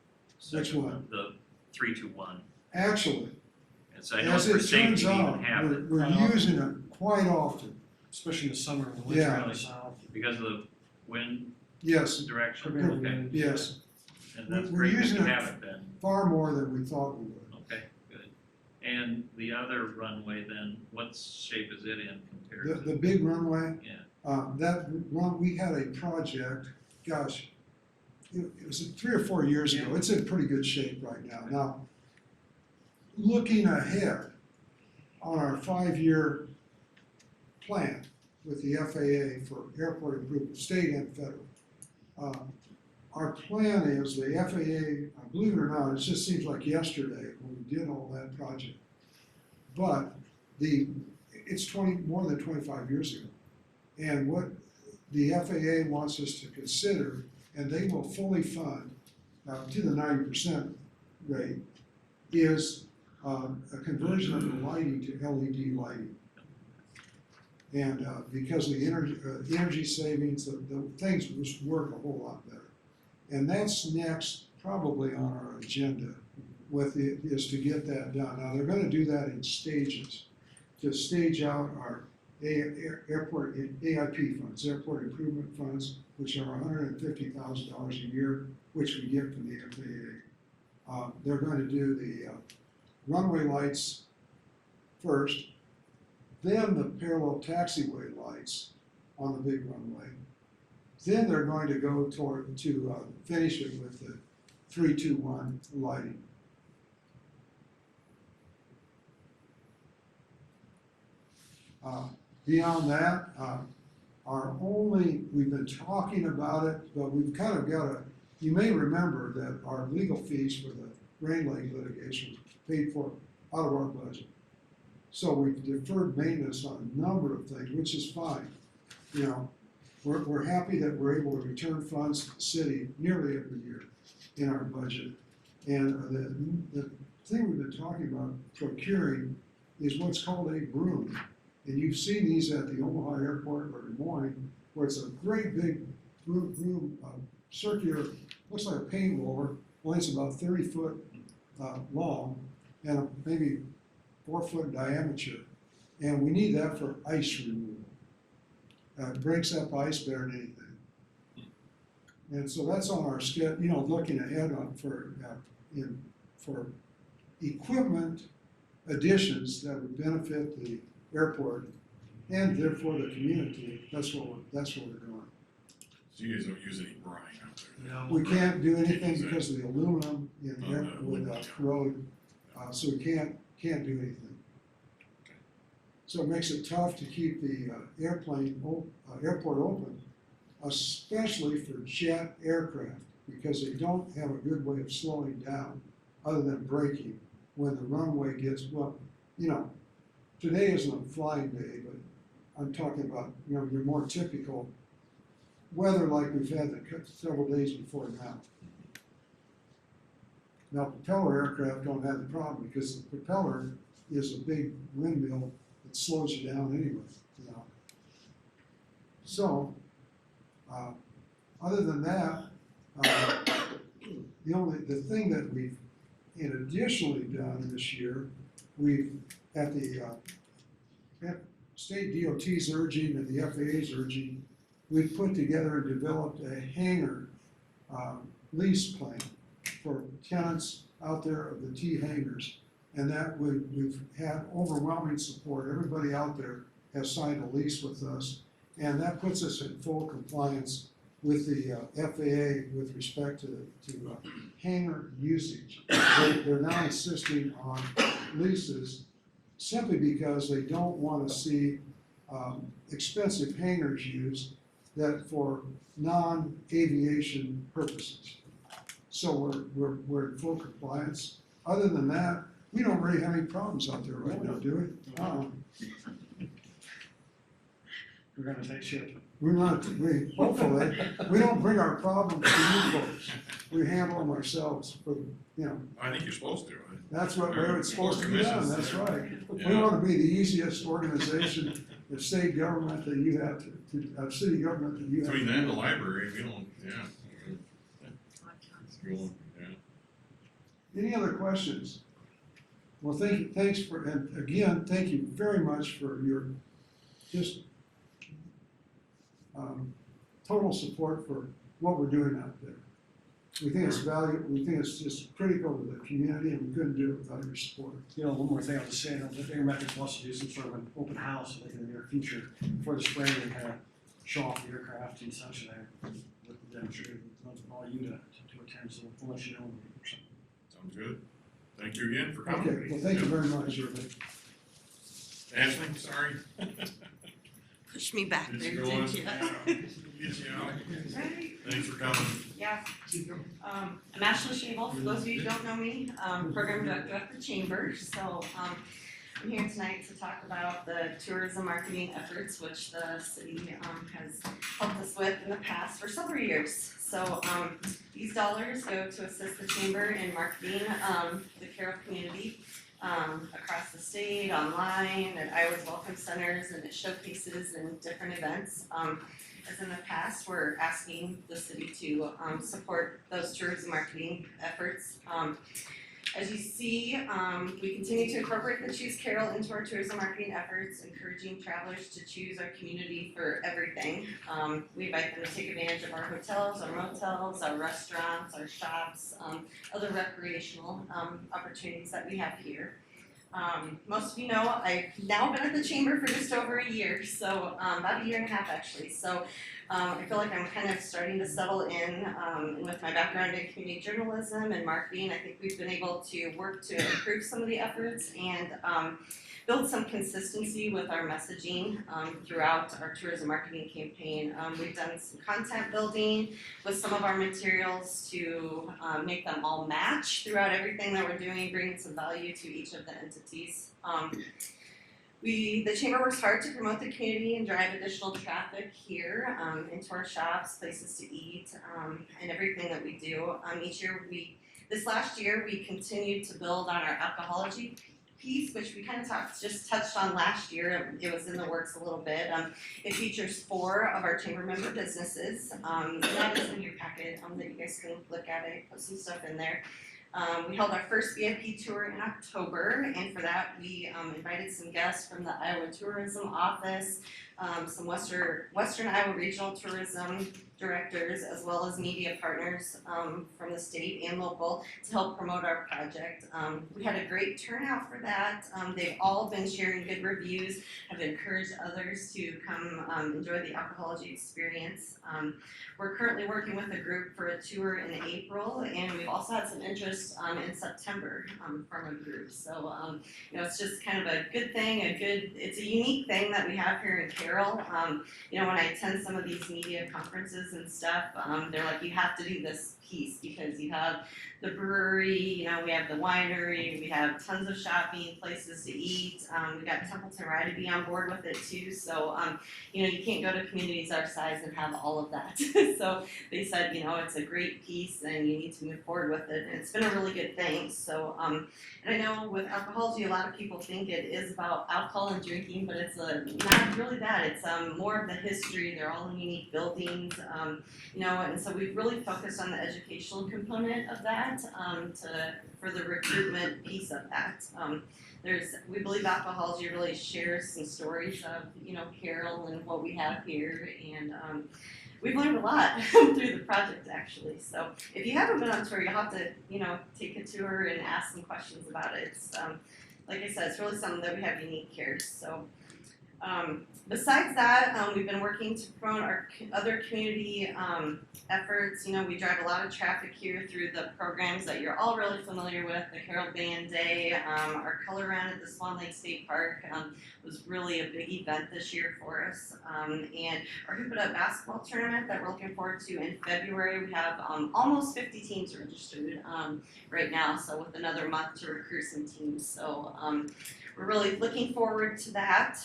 Which Second one? The 321. Actually, And so I know as for it safety turns we even out, have it we're using it quite often. Especially in the summer, when the winds Yeah. are really south. because of the wind Yes, direction. Prevailing Okay, wind. yes, and that's We're great that using you it- have it then. far more than we thought we would. Okay, good. And the other runway then, what shape is it in compared The, to? the big runway, Yeah. that run, we had a project, gosh, it was 3 or 4 years ago, it's in pretty good shape right now. Now, looking ahead on our 5-year plan with the FAA for airport improvement, state and federal, our plan is the FAA, believe it or not, it just seems like yesterday when we did all that project. But it's more than 25 years ago. And what the FAA wants us to consider, and they will fully fund to the 90% rate, is a conversion of the lighting to LED lighting. And because of the energy savings, the things just work a whole lot better. And that's next, probably on our agenda, is to get that done. Now, they're gonna do that in stages, to stage out our airport AIP funds, airport improvement funds, which are $150,000 a year, which we get from the FAA. They're going to do the runway lights first, then the parallel taxiway lights on the big runway. Then they're going to go to finish it with the 321 lighting. Beyond that, we've been talking about it, but we've kind of got you may remember that our legal fees for the Rain Lake litigation were paid for out of our budget. So we've deferred maintenance on a number of things, which is fine. You know, we're happy that we're able to return funds to the city nearly every year in our budget. And the thing we've been talking about procuring is what's called a broom. And you've seen these at the Omaha Airport or Des Moines, where it's a great big broom, circular, looks like a paint roller, only it's about 30 foot long and maybe 4 foot diameter. And we need that for ice removal. It breaks up ice better than anything. And so that's on our schedule, looking ahead for equipment additions that would benefit the airport and therefore the community. That's what we're doing. So you guys don't use any brine out there? No. We can't do anything because of the aluminum in there would corrode, so we can't do anything. So it makes it tough to keep the airport open, especially for jet aircraft, because they don't have a good way of slowing down other than braking when the runway gets, today isn't a flying day, but I'm talking about, your more typical weather like we've had several days before now. Now, propeller aircraft don't have the problem because the propeller is a big windmill that slows you down anyway, So, other than that, the thing that we've additionally done this year, we've, at the state DOT's urging and the FAA's urging, we've put together and developed a hangar lease plan for tenants out there of the T hangars. And that we've had overwhelming support. Everybody out there has signed a lease with us. And that puts us in full compliance with the FAA with respect to hangar usage. They're now insisting on leases simply because they don't want to see expensive hangars used that for non-aviation purposes. So we're in full compliance. Other than that, we don't really have any problems out there right now, do we? We're gonna take shit. We're not, hopefully, we don't bring our problems to you folks. We handle them ourselves for, I think you're supposed to, right? that's what way it's supposed to be done, that's right. We Yeah. want to be the easiest organization, the state government that you have city government that you have. Between that and the library, we don't, yeah. Cool, yeah. Any other questions? Well, thanks for, and again, thank you very much for your just total support for what we're doing out there. We think it's valuable, we think it's just critical to the community, and we couldn't do it without your support. You know, one more thing I'll just say, that Aerometrics wants to do some sort of an open house in the near future for the spring and kind of show off the aircraft and such there. With demonstrating, all you to attend, so we'll let you know. Sounds good. Thank you again for coming. Okay, well, thank you very much, everybody. Ashley, sorry. Push me back Get there, you going. didn't you? Get you out. Right. Thanks for coming. Yeah. I'm Ashley Shable, for those of you who don't know me, program director at the chamber, so, I'm here tonight to talk about the tourism marketing efforts, which the city, has helped us with in the past for several years. So, these dollars go to assist the chamber in marketing, the Carroll community, across the state, online, at Iowa's Welcome Centers, and at showcases and different events. As in the past, we're asking the city to support those tourism marketing efforts. As you see, we continue to incorporate the Choose Carroll into our tourism marketing efforts, encouraging travelers to choose our community for everything. We invite them to take advantage of our hotels, our motels, our restaurants, our shops, other recreational opportunities that we have here. Most of you know, I've now been at the chamber for just over a year, so about a year and a half actually. So I feel like I'm kind of starting to settle in, and with my background in community journalism and marketing, I think we've been able to work to improve some of the efforts and build some consistency with our messaging throughout our tourism marketing campaign. We've done some content building with some of our materials to make them all match throughout everything that we're doing, bringing some value to each of the entities. The chamber works hard to promote the community and drive additional traffic here into our shops, places to eat, and everything that we do. Each year this last year we continued to build on our alcohology piece, which we kind of just touched on last year. It was in the works a little bit. It features 4 of our chamber member businesses. That is in your packet that you guys can look at. I put some stuff in there. We held our first VIP tour in October, and for that we invited some guests from the Iowa Tourism Office, some Western Iowa Regional Tourism directors, as well as media partners from the state and local to help promote our project. We had a great turnout for that. They've all been sharing good reviews, have encouraged others to come enjoy the alcohology experience. We're currently working with a group for a tour in April, and we've also had some interest in September from a group. So it's just kind of a good thing, it's a unique thing that we have here in Carroll. When I attend some of these media conferences and stuff, they're like, you have to do this piece because you have the brewery, we have the winery, we have tons of shopping, places to eat. We got Templeton Rye to be on board with it too. So, you can't go to communities our size and have all of that. So they said, it's a great piece and you need to move forward with it. And it's been a really good thing. So, and I know with alcohology, a lot of people think it is about alcohol and drinking, but it's not really that. It's more of the history. They're all in unique buildings, and so we've really focused on the educational component of that. For the recruitment piece of that. We believe alcohology really shares some stories of, Carroll and what we have here, and we've learned a lot through the project actually. So if you haven't been on tour, you'll have to, take a tour and ask some questions about it. It's, like I said, it's really something that we have unique here. So besides that, we've been working to promote our other community efforts. You know, we drive a lot of traffic here through the programs that you're all really familiar with, the Carroll Band Day, our color run at the Swan Lake State Park was really a big event this year for us. And our Hoop It Up basketball tournament that we're looking forward to in February, we have almost 50 teams registered right now, so with another month to recruit some teams. So we're really looking forward to that.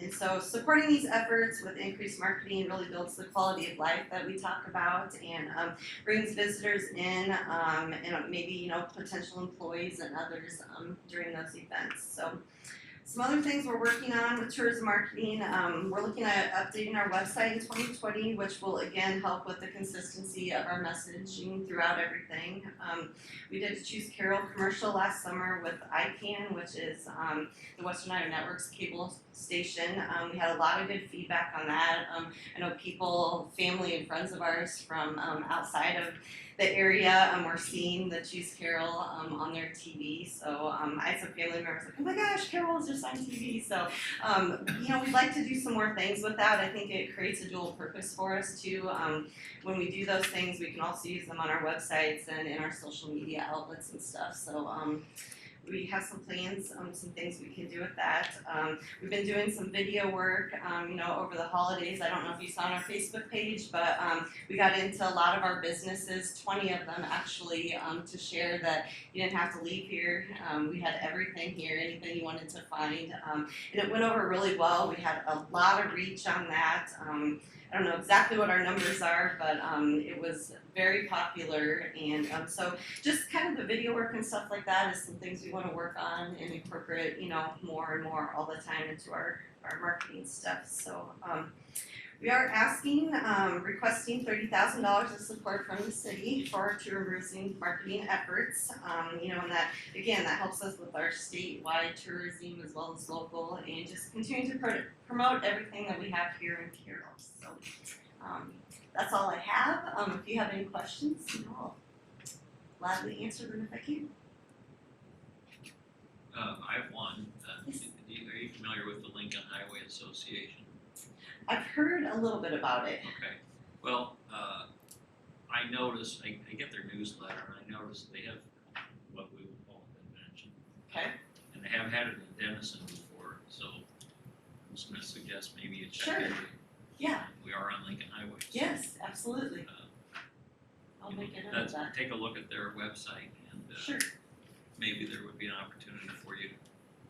And so supporting these efforts with increased marketing really builds the quality of life that we talk about and brings visitors in and maybe, you know, potential employees and others during those events. So some other things we're working on with tourism marketing, we're looking at updating our website in 2020, which will again help with the consistency of our messaging throughout everything. We did a Choose Carroll commercial last summer with ICANN, which is the Western Iowa Network's cable station. We had a lot of good feedback on that. I know people, family and friends of ours from outside of the area were seeing the Choose Carroll on their TV. So I had some family members like, oh my gosh, Carroll is just on TV. So you know, we'd like to do some more things with that. I think it creates a dual purpose for us too. When we do those things, we can also use them on our websites and in our social media outlets and stuff. So we have some plans, some things we can do with that. We've been doing some video work, you know, over the holidays. I don't know if you saw on our Facebook page, but we got into a lot of our businesses, 20 of them actually, to share that you didn't have to leave here. We had everything here, anything you wanted to find, and it went over really well. We had a lot of reach on that. I don't know exactly what our numbers are, but it was very popular, and so just kind of the video work and stuff like that is some things we want to work on and incorporate, you know, more and more all the time into our marketing stuff. So we are asking, requesting $30,000 of support from the city for our tourism marketing efforts. You know, and that, again, that helps us with our statewide tourism as well as local, and just continue to promote everything that we have here in Carroll. So that's all I have. If you have any questions, you know, I'll gladly answer them if I can. I have one. Yes. Are you familiar with the Lincoln Highway Association? I've heard a little bit about it. Okay. Well, I noticed, I get their newsletter, and I noticed they have what we would call a convention. Okay. And they have had it in Denison before, so I'm just gonna suggest maybe you check Sure. it. Yeah. We are on Lincoln Highway. So, Yes, absolutely. I'll make a note of that. Take a look at their website, and Sure. maybe there would be an opportunity for you to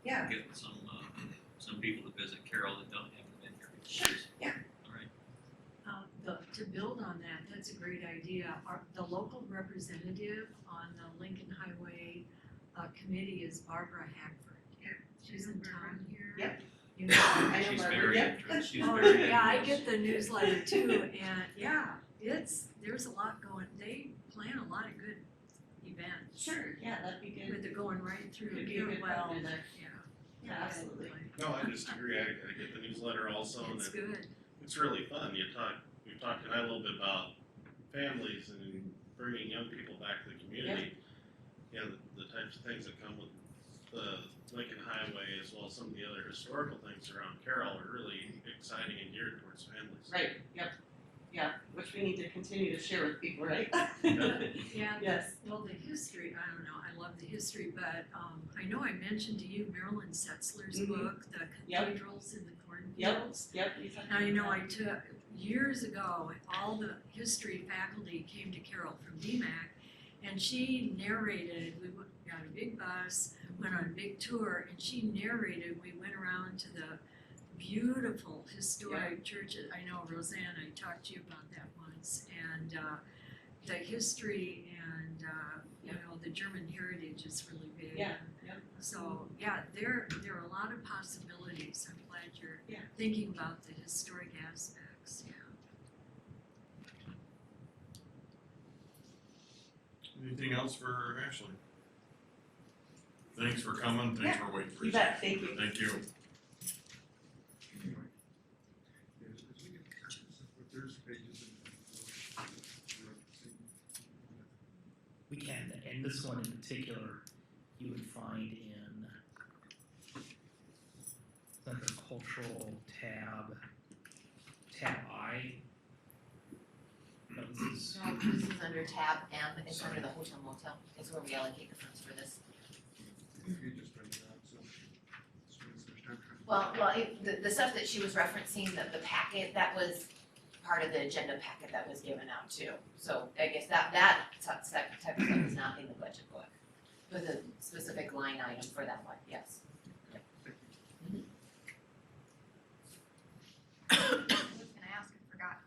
Yeah. get some people to visit Carroll that don't have been here before. Sure. Yeah. All right. To build on that, that's a great idea. The local representative on the Lincoln Highway committee is Barbara Hackford. She's in town here. Yep. You know, I know She's Barbara. very Yep. interested. She's oh, very yeah, I interested. get the newsletter too, and yeah, there's a lot going. They plan a lot of good events. Sure. Yeah, that'd be good. With it going right through Could be a here, good well, partner there. yeah. Yeah, absolutely. No, I just agree. I get the newsletter also, and It's good. it's really fun. We've talked tonight a little bit about families and bringing young people back to the community. You know, the types of things that come with the Lincoln Highway, as well as some of the other historical things around Carroll, are really exciting and geared towards families. Right. Yep. Yeah, which we need to continue to share with people, right? Yeah, Yes. well, the history, I don't know, I love the history, but I know I mentioned to you Marilyn Setzler's Mhm. book, The Yep. Cathedrals in the Cornfields. Yep. And I know I took, years ago, all the history faculty came to Carroll from DMAC, and she narrated, we got a big bus, went on a big tour, and she narrated, we went around to the beautiful historic churches. I know Roseanne, I talked to you about that once, and the history and you know, the German heritage is really big. Yeah, yep. So yeah, there are a lot of possibilities. I'm glad you're Yeah. thinking about the historic aspects. Yeah. Anything else for Ashley? Thanks for coming, thanks for waiting. You bet. Thank you. Thank you. We can, and this one in particular, you would find in something agricultural tab I. No, this is, No, this is under tab M, it's under the hotel motel, it's where we allocate the funds for this. You just printed it out, so. it's first time trying. Well, the stuff that she was referencing, the packet, that was part of the agenda packet that was given out too. So I guess that type of stuff is not in the budget book, with a specific line item for that one, yes. What was gonna ask, I forgot.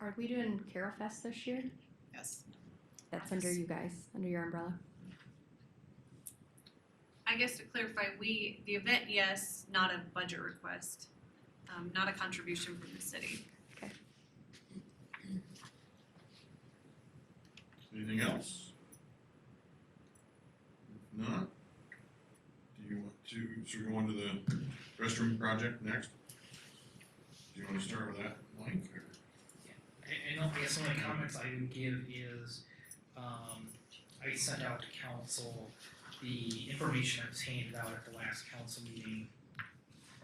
Are we doing Carroll Fest this year? Yes. That's under you guys, under your umbrella. I guess to clarify, the event, yes, not a budget request, not a contribution from the city. Anything else? If not, do you want to, should we go on to the restroom project next? Do you want to start with that, Mike? Or? I guess the only comments I would give is, I sent out to council the information that was handed out at the last council meeting.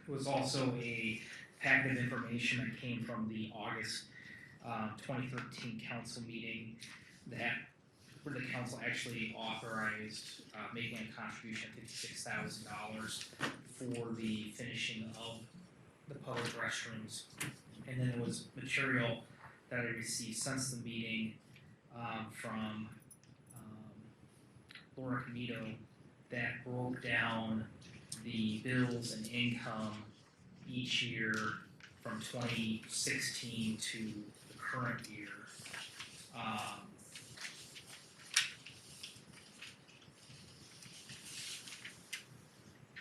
It was also a packet of information that came from the August 2013 council meeting that where the council actually authorized making a contribution of $56,000 for the finishing of the public restrooms. And then there was material that I received since the meeting from Laura Canito that broke down the bills and income each year from 2016 to the current year.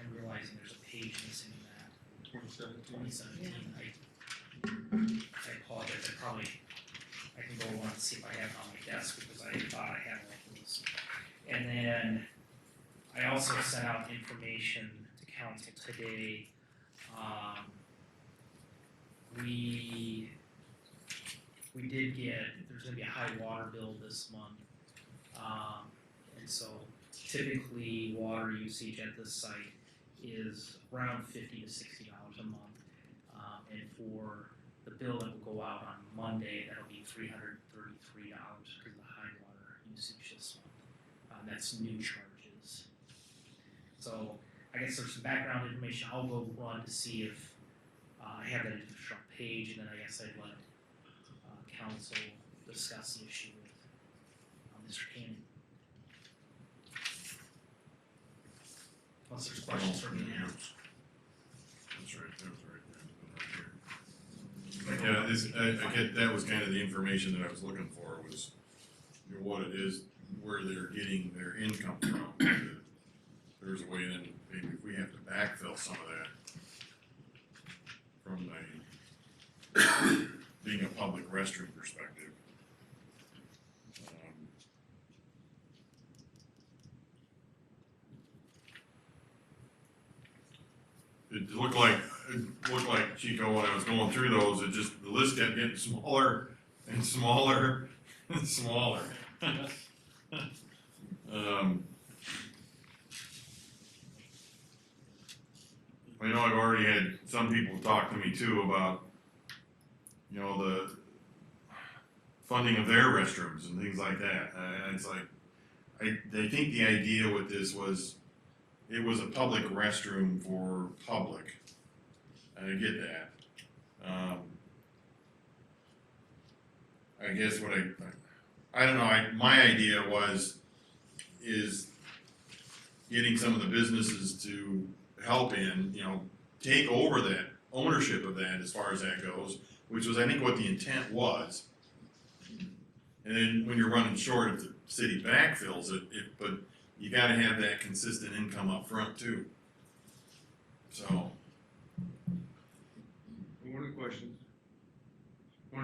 I'm realizing there's a page missing in that. 2017. I apologize. I can go on and see if I have it on my desk because I thought I had one of those. And then I also sent out information to council today. We did get, there's gonna be a high water bill this month. And so typically water usage at this site is around $50 to $60 a month. And for the bill that will go out on Monday, that'll be $333 because of the high water usage this month. That's new charges. So I guess there's some background information. I'll go run to see if I have that infrastructure page, and then I guess I'd let council discuss the issue with Mr. Cannon. Unless there's questions for me now. That's right, that was right there. Yeah, this, I get, that was kind of the information that I was looking for was, you know, what it is, where they're getting their income from. There's a way then, maybe if we have to backfill some of that from the, being a public restroom perspective. It looked like Chico, when I was going through those, it just, the list kept getting smaller and smaller and smaller. I know I've already had some people talk to me too about, you know, the funding of their restrooms and things like that. And it's like, I think the idea with this was, it was a public restroom for public. And I get that. I guess what I don't know, my idea is getting some of the businesses to help in, you know, take over that ownership of that as far as that goes, which was I think what the intent was. And then when you're running short, if the city backfills it, but you gotta have that consistent income up front too. So. One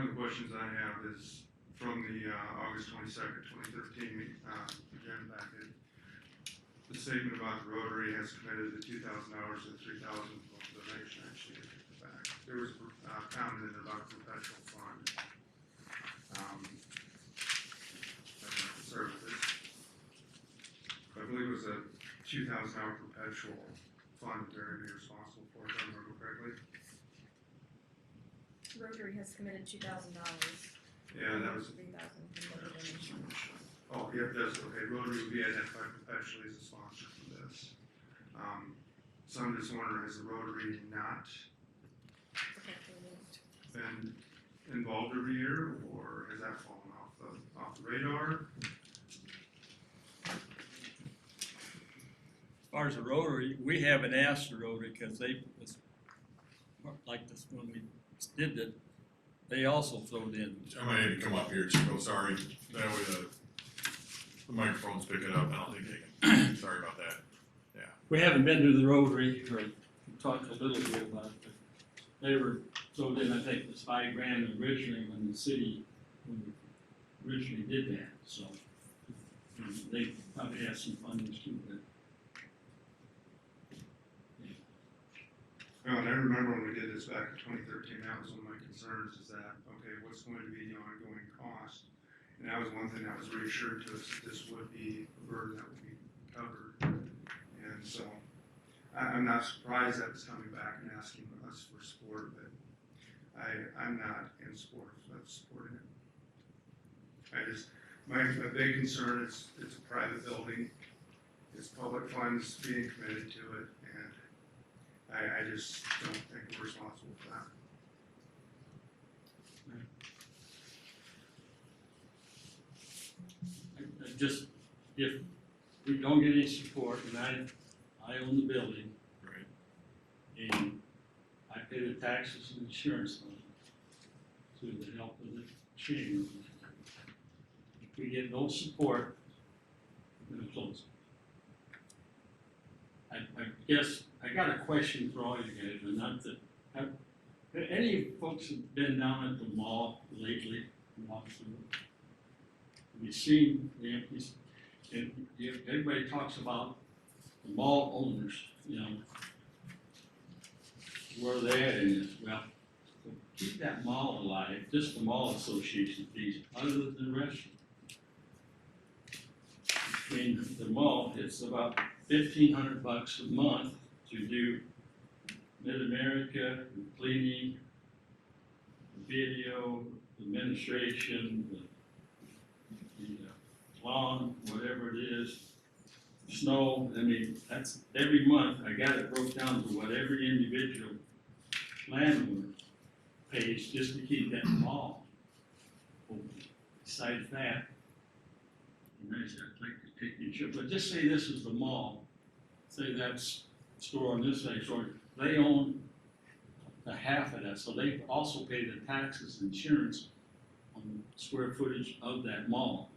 of the questions I have is from the August 22nd, 2013 agenda packet. The statement about the Rotary has committed the $2,000 and $3,000 donation actually at the back. There was a comment about perpetual fund. Services. I believe it was a $2,000 perpetual fund they're going to be responsible for, if I remember correctly. Rotary has committed $2,000. Yeah, that was, 3,000 from the donation. oh, yeah, that's, okay, Rotary will be identified professionally as a sponsor for this. So I'm just wondering, has the Rotary not been involved every year, or has that fallen off the radar? As far as the Rotary, we haven't asked the Rotary, because they, like this, when we did it, they also filled in. I might need to come up here, Chico, sorry. That way the microphones pick it up, I don't think they can. Sorry about that. We haven't been to the Rotary, or talked a little bit about it, but they were filled in, I think it was $5,000 originally when the city, when we originally did that, so. They probably have some funding too, but. Well, and I remember when we did this back in 2013, that was one of my concerns, is that, okay, what's going to be the ongoing cost? And that was one thing that was reassured to us, that this would be a burden that would be covered. And so, I'm not surprised that it's coming back and asking us for support, but I'm not in support of supporting it. My big concern is, it's a private building, it's public funds being committed to it, and I just don't think we're responsible for that. Just, if we don't get any support, and I own the building. Right. And I pay the taxes and insurance on it, through the help of the chamber. If we get no support, we're gonna close it. I guess, I got a question for all you guys, and not that, have any folks have been down at the mall lately, walked through? Have you seen the empties? And everybody talks about the mall owners, you know, where they at in this. Well, to keep that mall alive, just the mall association fees, other than the rest. In the mall, it's about $1,500 a month to do Mid-America, the cleaning, the video, administration, the lawn, whatever it is, snow. I mean, that's every month. I got it broke down to what every individual landlord pays just to keep that mall open. Besides that, nice, I'd like to take you trip, but just say this is the mall. Say that's store on this side, store. They own a half of that, so they also pay the taxes and insurance on the square footage of that mall.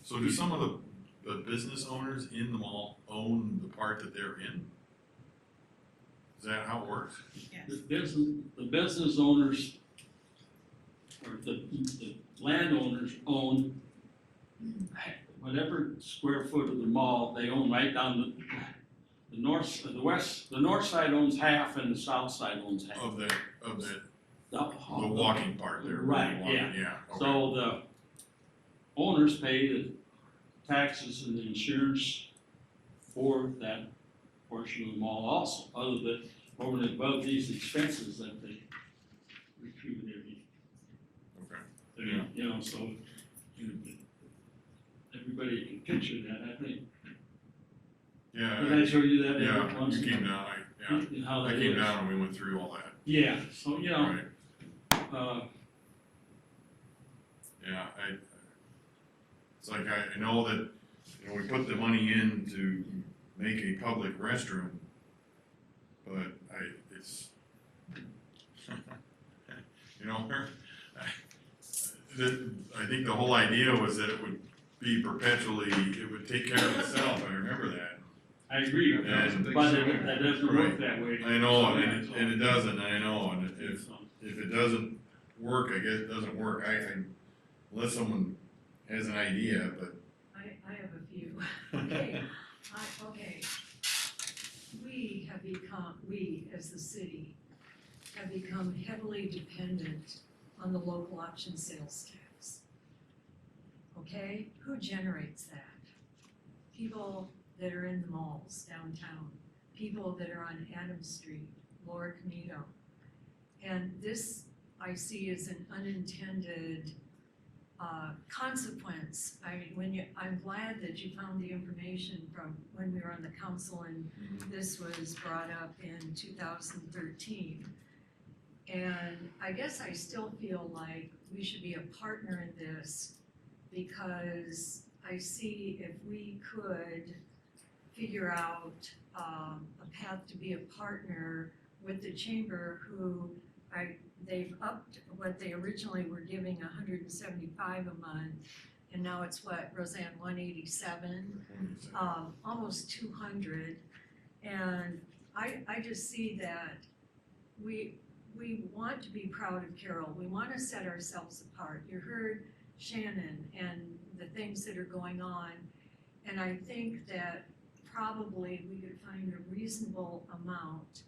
So do some of the business owners in the mall own the part that they're in? Is that how it works? The business owners, or the landowners own whatever square foot of the mall, they own right down the north, the west, the north side owns half and the south side owns half. Of the walking part there. Right, walking, yeah. Okay. So the owners pay the taxes and the insurance for that portion of the mall also, other than over and above these expenses that they recoup every. Okay. You know, so everybody can picture that, I think. Yeah. Did I show you that? Yeah, once? you came down, How I that came is. down and we went through all that. Yeah, so, you know, Right. Yeah, it's like I know that, you know, we put the money in to make a public restroom, but it's, you know, I think the whole idea was that it would be perpetually, it would take care of itself, I remember that. I agree, And- but that doesn't work Right. that way. I know, and it doesn't, I know, and if it doesn't work, I guess it doesn't work, unless someone has an idea, but. I have a few. Okay, okay. We as the city have become heavily dependent on the local option sales tax. Okay, who generates that? People that are in the malls downtown, people that are on Adams Street, Lower Camino. And this I see as an unintended consequence. I'm glad that you found the information from when we were on the council and this was brought up in 2013. And I guess I still feel like we should be a partner in this because I see if we could figure out a path to be a partner with the chamber who they've upped what they originally were giving $175 a month, and now it's what, Roseanne, 187, almost 200. And I just see that we want to be proud of Carroll. We want to set ourselves apart. You heard Shannon and the things that are going on, and I think that probably we could find a reasonable amount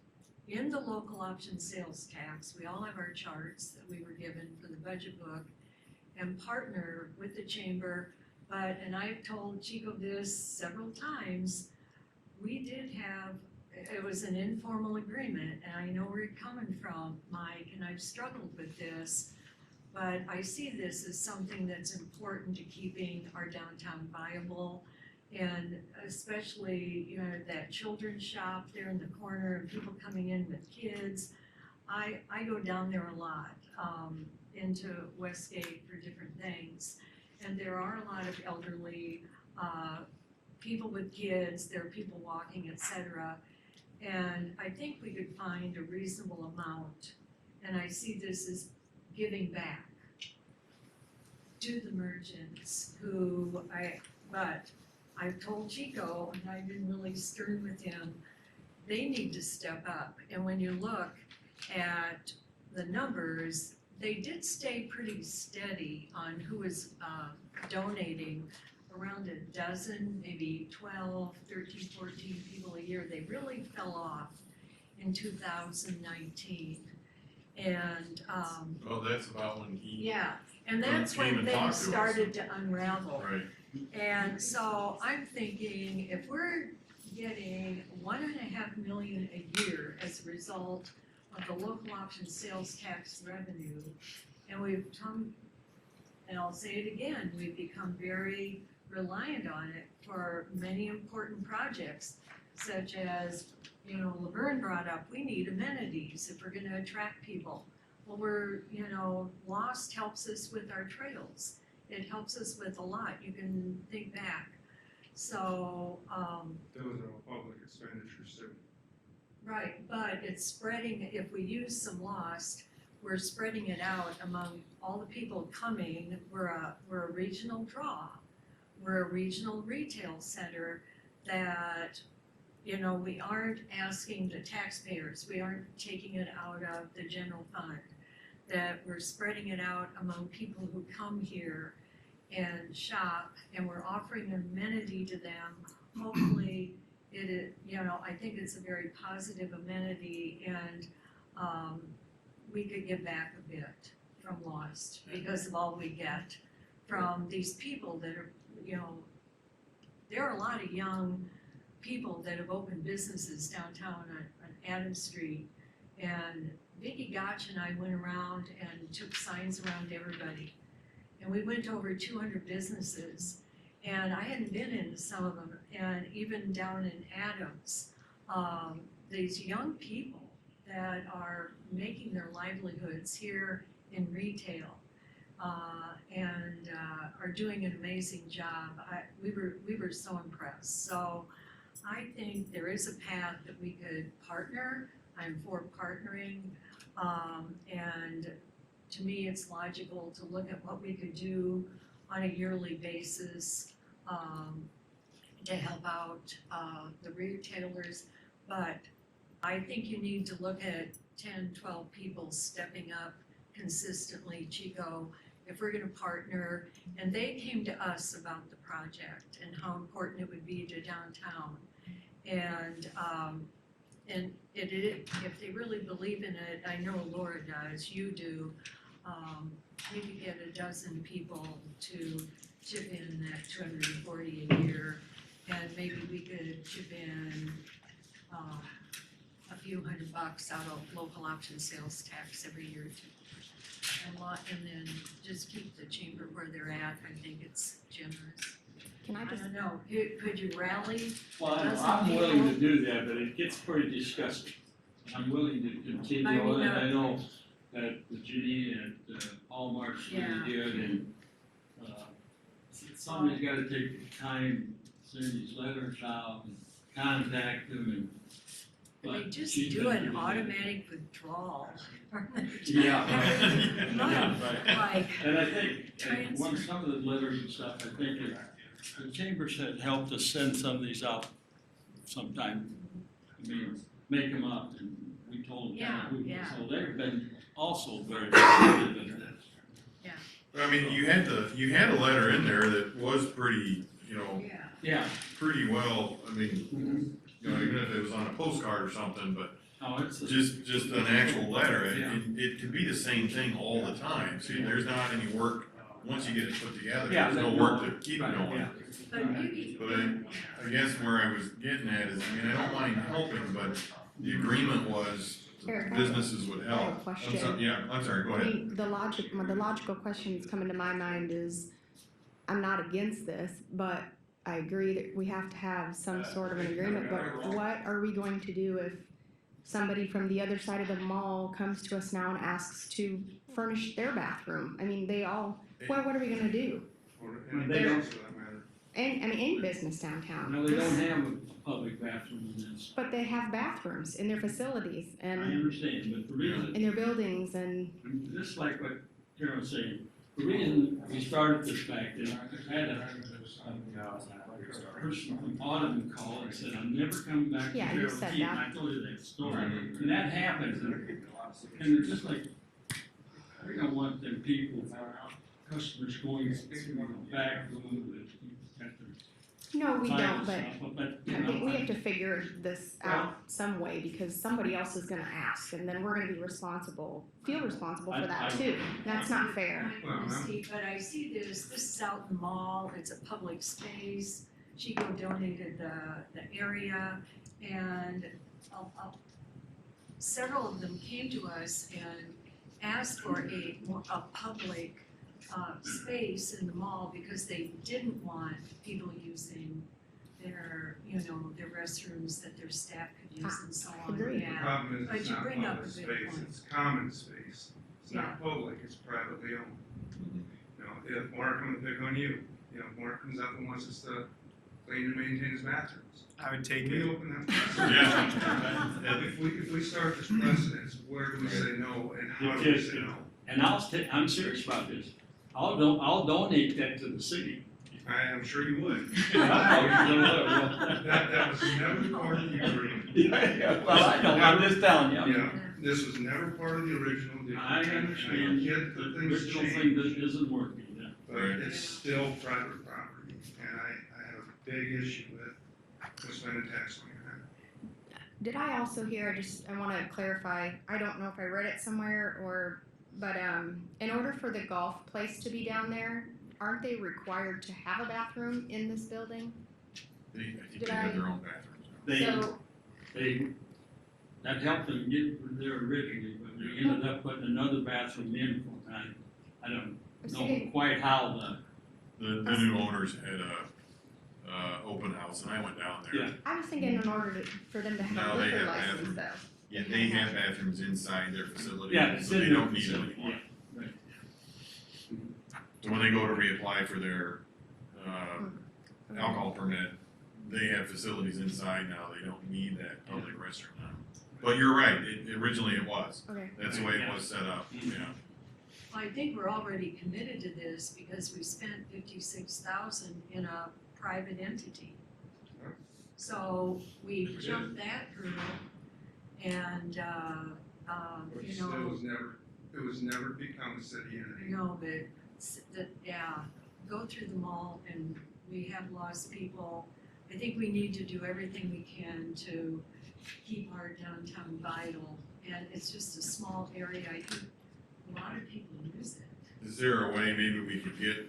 in the local option sales tax. We all have our charts that we were given for the budget book, and partner with the chamber. But, and I've told Chico this several times, we did have, it was an informal agreement, and I know where you're coming from, Mike, and I've struggled with this, but I see this as something that's important to keeping our downtown viable. And especially, you know, that children's shop there in the corner and people coming in with kids. I go down there a lot, into Westgate for different things. And there are a lot of elderly, people with kids, there are people walking, etc. And I think we could find a reasonable amount. And I see this as giving back to the merchants who but I've told Chico, and I've been really stern with him, they need to step up. And when you look at the numbers, they did stay pretty steady on who was donating, around a dozen, maybe 12, 13, 14 people a year. They really fell off in 2019. And Well, that's about when he. yeah, and that's came when and talked things to us. started to unravel. Right. And so I'm thinking if we're getting $1.5 million a year as a result of the local option sales tax revenue, and we've come, and I'll say it again, we've become very reliant on it for many important projects, such as, you know, Laverne brought up, we need amenities if we're gonna attract people. Well, Lost helps us with our trails. It helps us with a lot. You can think back. So, Those are all public expenditures too. right, but it's spreading, if we use some Lost, we're spreading it out among all the people coming. We're a regional draw. We're a regional retail center that, you know, we aren't asking the taxpayers, we aren't taking it out of the general fund. That we're spreading it out among people who come here and shop, and we're offering an amenity to them. Hopefully, I think it's a very positive amenity, and we could give back a bit from Lost because of all we get from these people that are, there are a lot of young people that have opened businesses downtown on Adams Street, and Vicki Gotch and I went around and took signs around everybody. And we went to over 200 businesses, and I hadn't been into some of them, and even down in Adams, these young people that are making their livelihoods here in retail, and are doing an amazing job. We were so impressed. So I think there is a path that we could partner. I'm for partnering, and to me, it's logical to look at what we could do on a yearly basis to help out the retailers. But I think you need to look at 10, 12 people stepping up consistently, Chico, if we're gonna partner. And they came to us about the project and how important it would be to downtown. And if they really believe in it, I know Laura does, you do, we could get a dozen people to chip in that 240 a year, and maybe we could chip in a few $100 out of local option sales tax every year and then just keep the chamber where they're at. I think it's generous. Can I I just, don't know, could you rally? Well, Doesn't I'm people- willing to do that, but it gets pretty disgusting. I'm willing to continue I mean, on, and I know that Ginny and Hallmark's Yeah. really good, and, somebody's gotta take the time, send these letters out, and contact them, and. They but just she's do been an pretty good. automatic withdrawal. Yeah. Month, Right. like, And I think, transfer. some of the letters and stuff, I think the chambers had helped us send some of these out sometime. I mean, make them up, and we told them kind of who, Yeah, yeah. so they've been also very supportive in this. I mean, you had a letter in there that was pretty, yeah. Yeah. pretty well, I mean, even if it was on a postcard or something, but Oh, it's. just an actual letter, Yeah. it could be the same thing all the time, see, there's not any work, once you get it put together, Yeah, there's no work to keep it right, going. yeah. But maybe. But I guess where I was getting at is, I mean, I don't mind helping, but the agreement was Eric, I- businesses would I have a help. I'm question. sorry, yeah, I'm sorry, go I ahead. mean, the logical question that's coming to my mind is, I'm not against this, but I agree that we have to have some sort of an agreement, but what are we going to do if somebody from the other side of the mall comes to us now and asks to furnish their bathroom? I mean, what are we gonna do? Or They anything don't- else for that matter. Any business downtown. No, they don't have a public bathroom in this. But they have bathrooms in their facilities I and understand, but the reason, in their buildings and, just like what Carol was saying, the reason we started this back then, I had a person from Audubon call and said, I'm never coming back to Yeah, you Carroll said Keep, that. and I told you that story, and that happens, and it's just like, we don't want them people, customers going to the back room that have to. no, we find don't, but stuff, but, you I think know, we have to figure this out some way because somebody else is gonna ask and then we're gonna be feel responsible for that too. That's not fair. But I see this is out in the mall, it's a public space, Chico donated the area, and several of them came to us and asked for a public space in the mall because they didn't want people using their restrooms that their staff could use and so on, Agreed. The yeah. problem is But it's you not bring up public a good space, point. it's common space. It's not public, it's privately owned. You know, if Mark comes to pick on you, if Mark comes up and wants us to clean and maintain his bathrooms. I would take We it. open that process. Yeah. If we start this precedence, where do we say no and how do we Because- say no? and I'm serious about this, I'll donate that to the city. I am sure you would. Well, That was never part of the agreement. I know, I'm just telling you. Yeah, this was never part of the original deal. I understand, I get the that things original thing change, that isn't working, yeah. but it's still private property, and I have a big issue with spending tax money on that. Did I also hear, I wanna clarify, I don't know if I read it somewhere but in order for the golf place to be down there, aren't they required to have a bathroom in this building? I think Did they have their own bathrooms now. So, That helped them get there originally, but they ended up putting another bathroom in for them. I don't know quite how The new owners had a open house and I went down there. Yeah. I was thinking in order for them to have No, a they liquor have license bathrooms. though. Yeah, they have bathrooms inside their facility, Yeah, it's so in they their don't need it facility, anymore. yeah, right. So when they go to reapply for their, alcohol permit, they have facilities inside now, they don't need that public restroom now. But you're right, originally it was, Okay. that's the way it was set up, yeah. I think we're already committed to this because we spent $56,000 in a private entity. So we jumped that hurdle and, Which you still know, it was never become a city entity. no, but, go through the mall and we have lost people. I think we need to do everything we can to keep our downtown vital. And it's just a small area. I think a lot of people use it. Is there a way maybe we could get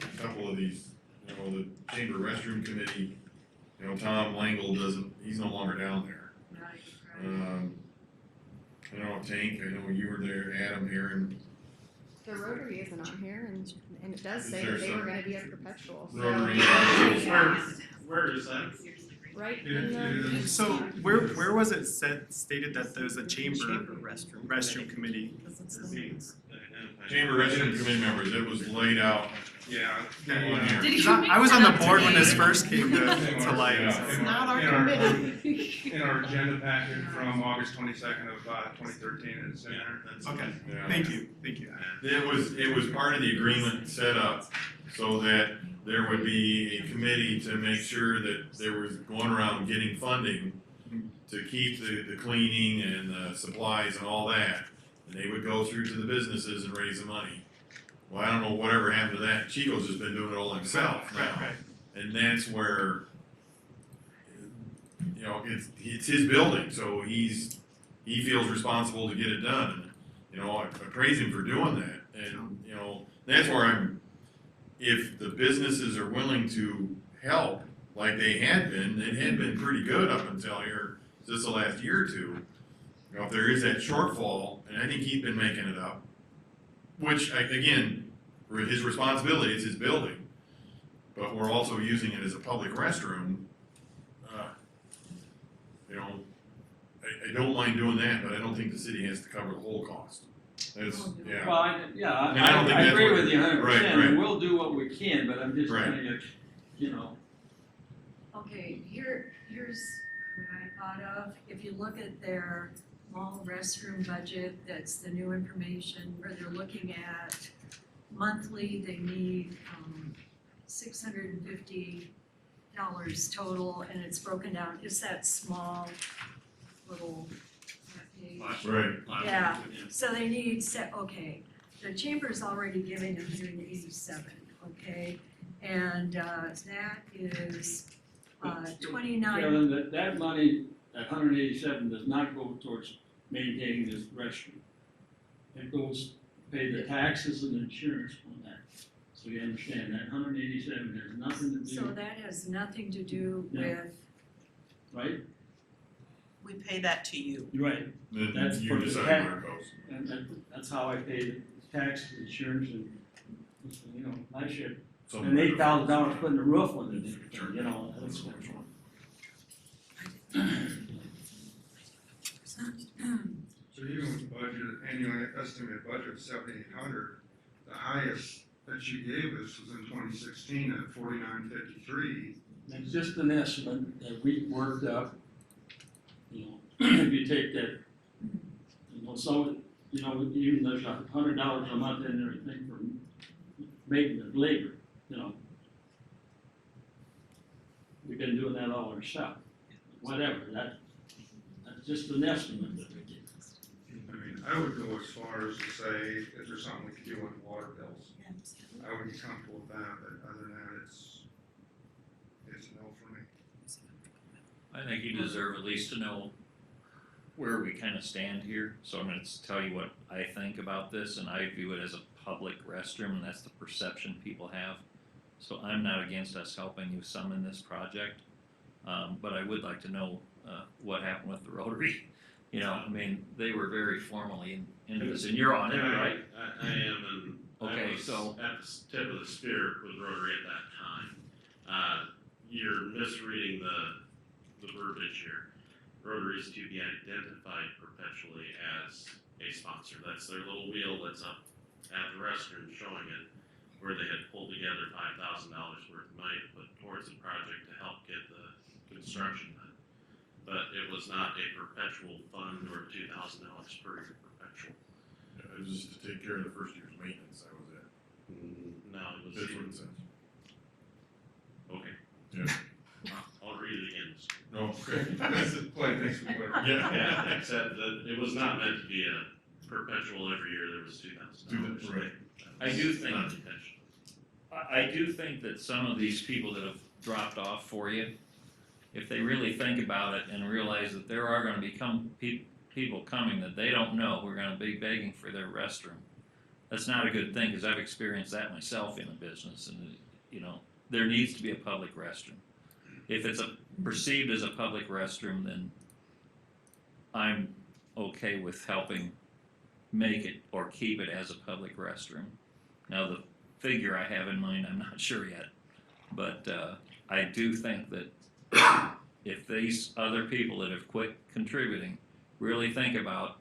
a couple of these, the chamber restroom committee, Tom Langle he's no longer down there. Right, I don't know, Tank, I know you were there, Adam here, and The Rotary isn't on here, and it does Is say there that they were some gonna be a perpetual, so. Rotary. Where is that? Right in the. So where was it stated that there's a chamber restroom committee? Chamber restroom committee members, it was laid out. Yeah. on here. Did you I was on the board when this today? first came to light. Yeah. It's not our committee. In our agenda packet from August 22nd of 2013, it's in there. Okay, Yeah. thank you. It was part of the agreement set up so that there would be a committee to make sure that there was going around getting funding to keep the cleaning and the supplies and all that. And they would go through to the businesses and raise the money. Well, I don't know whatever happened to that. Chico's just been doing it all himself now. Right. And that's where, you know, it's his building, so he feels responsible to get it done. You know, I praise him for doing that, and you know, that's where if the businesses are willing to help, like they had been, it had been pretty good up until here, just the last year or two. You know, if there is that shortfall, and I think he's been making it up, which again, his responsibility, it's his building, but we're also using it as a public restroom. You know, I don't mind doing that, but I don't think the city has to cover the whole cost. That's, yeah. Well, I And I don't think that's agree what- with you 100%, right, right. and we'll do what we can, but I'm just Right. trying to, you know. Okay, here's what I thought of, if you look at their mall restroom budget, that's the new information, where they're looking at monthly, they need, $650 total, and it's broken down, it's that small little page. Right. Yeah, so they need okay, the chamber's already giving 187, okay? And, that is, 29. Carolyn, that money, that 187 does not go towards maintaining this restroom. It goes, pay the taxes and insurance on that. So you understand, that 187 has nothing to So do, that has nothing to do Yeah. with, right? We pay that to you. Right. Then That's you for the decide tax. where it goes. And that's how I pay the taxes, insurance, and, you know, I should. Something And like $8,000 putting the roof on it, you know, that's. So even with the budget, annual estimated budget of 7,800, the highest that you gave us was in 2016 at 4,953. It's just an estimate that we worked up, you know, if you take that, you know, so, you know, even there's $100 a month in everything for maintenance, labor, you know. We've been doing that all ourselves, whatever, that's just an estimate that we get. I mean, I would go as far as to say, if there's something we could do on water bills, I would be comfortable with that, but other than that, it's a no for me. I think you deserve at least to know where we kind of stand here, so I'm gonna tell you what I think about this, and I view it as a public restroom, and that's the perception people have. So I'm not against us helping you some in this project, but I would like to know, what happened with the Rotary. You know, I mean, they were very formally into this, and you're on it, right? I am, and Okay, I was so- at the tip of the spear with Rotary at that time. You're misreading the verbiage here. Rotary is to be identified perpetually as a sponsor. That's their little wheel that's up at the restroom showing it, where they had pulled together $5,000 worth of money to put towards the project to help get the construction done. But it was not a perpetual fund or $2,000 per year perpetual. Yeah, it was just to take care of the first year's maintenance, that was it. No, it was. That's what it says. Okay. Yeah. I'll read it again. No, okay. That's the point, thanks for clarifying. Yeah, except that it was not meant to be a perpetual every year, there was $2,000. Right. I do think- Not intentional. I do think that some of these people that have dropped off for you, if they really think about it and realize that there are gonna become people coming that they don't know who are gonna be begging for their restroom, that's not a good thing, cause I've experienced that myself in a business, and, you know, there needs to be a public restroom. If it's perceived as a public restroom, then I'm okay with helping make it or keep it as a public restroom. Now, the figure I have in mind, I'm not sure yet, but I do think that if these other people that have quit contributing really think about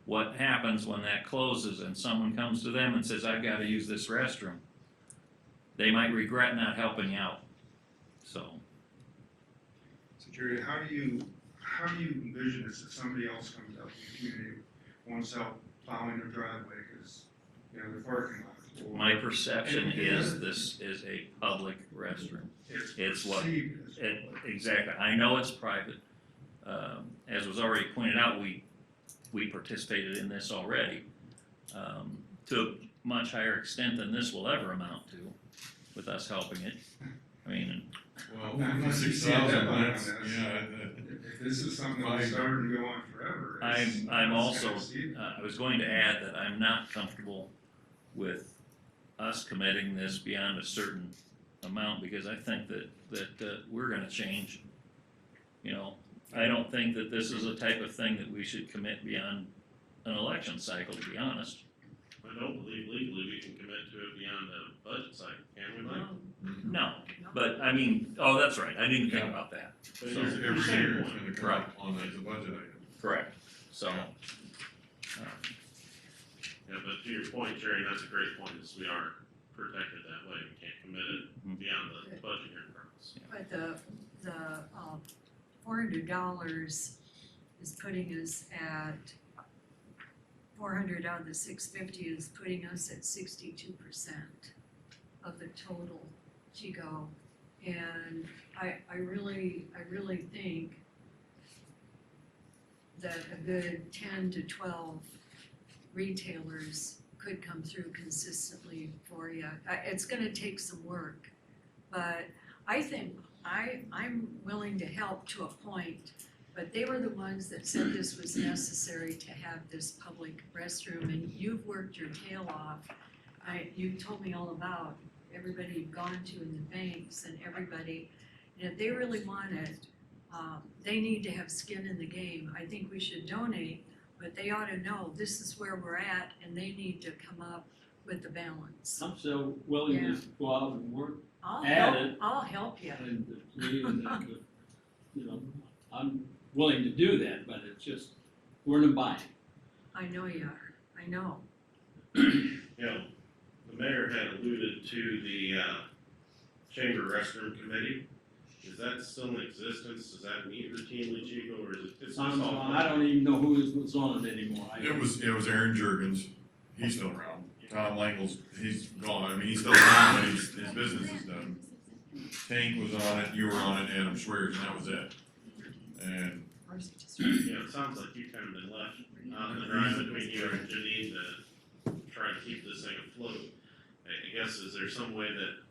what happens when that closes and someone comes to them and says, I've got to use this restroom, they might regret not helping out. So, Jerry, how do you envision this if somebody else comes up in the community, wants help plowing their driveway, because, their parking lot? Or- my perception is this is a public restroom. It's what, perceived as exactly, I know it's private. As was already pointed out, we participated in this already, to a much higher extent than this will ever amount to, with us helping it. I mean, Well, Not for to see 6,000, that line on that's, this. yeah. If this is something that's starting to go on forever. I'm also, I was going to add that I'm not comfortable with us committing this beyond a certain amount, because I think that we're gonna change. I don't think that this is a type of thing that we should commit beyond an election cycle, to be honest. I don't believe legally we can commit to it beyond a budget cycle, can we, Mike? No, but I mean, oh, that's right, I didn't think about that. But So here's the every percent year it's point. gonna come Right. up on as a budget item. Correct, so, Yeah, but to your point, Jerry, that's a great point, is we are protected that way, we can't commit it beyond the budget year purpose. But the $400 is putting us at, 400 out of the 650 is putting us at 62% of the total Chico. And I really think that a good 10 to 12 retailers could come through consistently for you. It's gonna take some work, but I think I'm willing to help to a point, but they were the ones that said this was necessary to have this public restroom, and you've worked your tail off. You told me all about everybody you've gone to in the banks and everybody, and if they really want it, they need to have skin in the game. I think we should donate, but they ought to know this is where we're at, and they need to come up with the balance. I'm so willing to go out and work I'll at help, it. I'll help you. And, I'm willing to do that, but it's just, we're in a bind. I know you are, I know. The mayor had alluded to the chamber restroom committee. Is that still in existence? Does that meet routinely, Chico, or is it? It's just all. I don't even know who's on it anymore. It was Aaron Jurgens, he's still around. Tom Langle's, he's gone, I mean, he's still around, but his business is done. Tank was on it, you were on it, Adam Schwers, and that was it. And Yeah, it sounds like you've kind of been left out in the dry between you and Janine to try to keep this thing afloat. I guess, is there some way that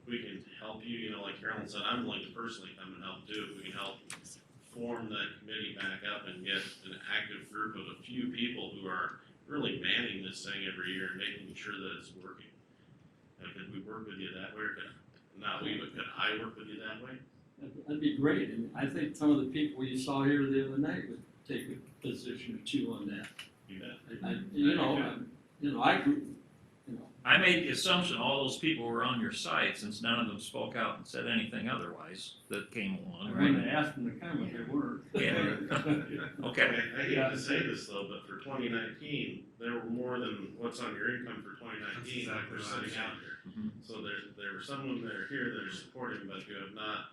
we can help you, like Carolyn said, I'm willing to personally come and help too, if we can help form that committee back up and get an active group of a few people who are really manning this thing every year and making sure that it's working. Could we work with you that way, or could I work with you that way? That'd be great, and I think some of the people you saw here the other night would take a position or two on that. You bet. I grew, I made the assumption all those people were on your side, since none of them spoke out and said anything otherwise that came along, I'm right? gonna ask them to come if they were. Yeah. Okay. I hate to say this though, but for 2019, there were more than what's on your income for 2019 that were sitting out here. Mhm. So there were someone that are here that are supporting, but who have not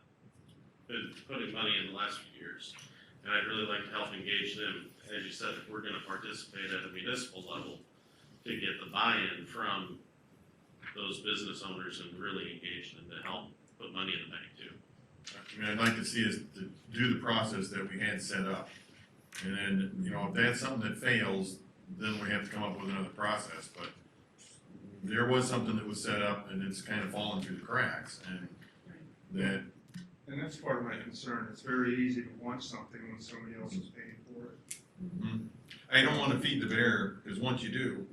been putting money in the last few years. And I'd really like to help engage them, as you said, if we're gonna participate at a municipal level, to get the buy-in from those business owners and really engage them to help put money in the bank too. I mean, I'd like to see us to do the process that we had set up. And then, if that's something that fails, then we have to come up with another process, but there was something that was set up and it's kind of fallen through the cracks, and that. And that's part of my concern, it's very easy to want something when somebody else is paying for it. I don't wanna feed the bear, cause once you do,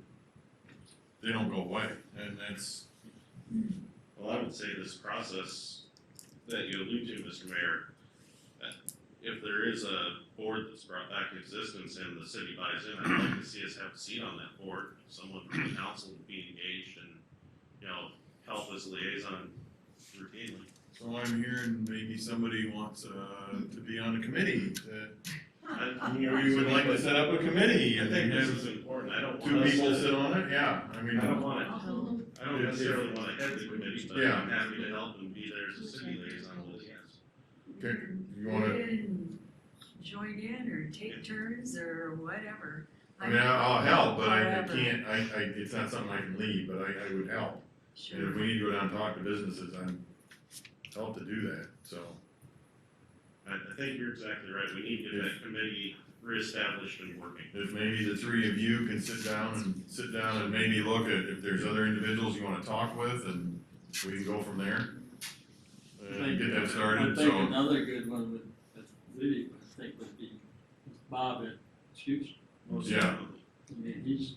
they don't go away, and that's. Well, I would say this process that you allude to, Mr. Mayor, if there is a board that's brought back to existence and the city buys in, I'd like to see us have a seat on that board. Someone from the council would be engaged and, help as liaison routinely. So I'm hearing maybe somebody wants, to be on a committee, we would like to set up a committee, I think and this have is important. I don't want two us people to- sit on it, yeah, I mean. I don't necessarily want to head the committee, but Yeah. I'm happy to help and be there as a city liaison with yes. Okay, you wanna, And join in or take turns or whatever. I mean, I'll help, but I Whatever. can't, it's not something I can lead, but I would help. And if we need to go down and talk to businesses, I'm help to do that, so. I think you're exactly right. We need to get that committee reestablished and working. If maybe the three of you can sit down and maybe look at if there's other individuals you wanna talk with, and we can go from there. Get that I started, think so. another good one would, that's really, I think would be Bob at Hughes. Yeah. I mean, he's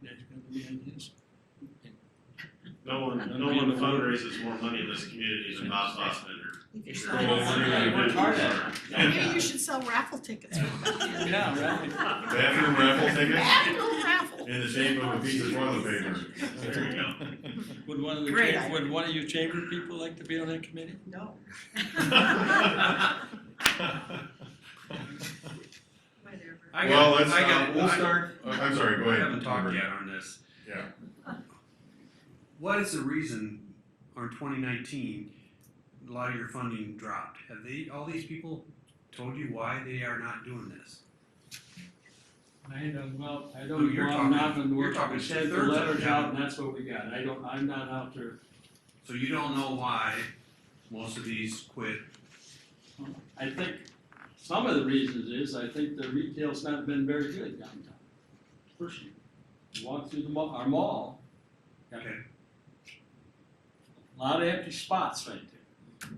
gonna be in his. No one fundraises more money in this community than Bob Fossbender. Worked hard at it. Maybe you should sell raffle tickets. Yeah, right. Bathroom raffle tickets Bathroom raffle. in the shape of a piece of toilet paper. There you go. Would one of the, Great idea. would one of you chamber people like to be on that committee? No. Whatever. Well, let's, we'll start. I'm sorry, go I ahead. haven't talked yet on this. Yeah. What is the reason on 2019, a lot of your funding dropped? Have all these people told you why they are not doing this? I don't, well, I No, don't you're go talking- out and you're work, talking we send the two-thirds of letters them. out and that's what we got. I'm not out there. So you don't know why most of these quit? I think some of the reasons is, I think the retail's not been very good downtown. Personally, you walk through our mall, got Okay. a lot of empty spots right there.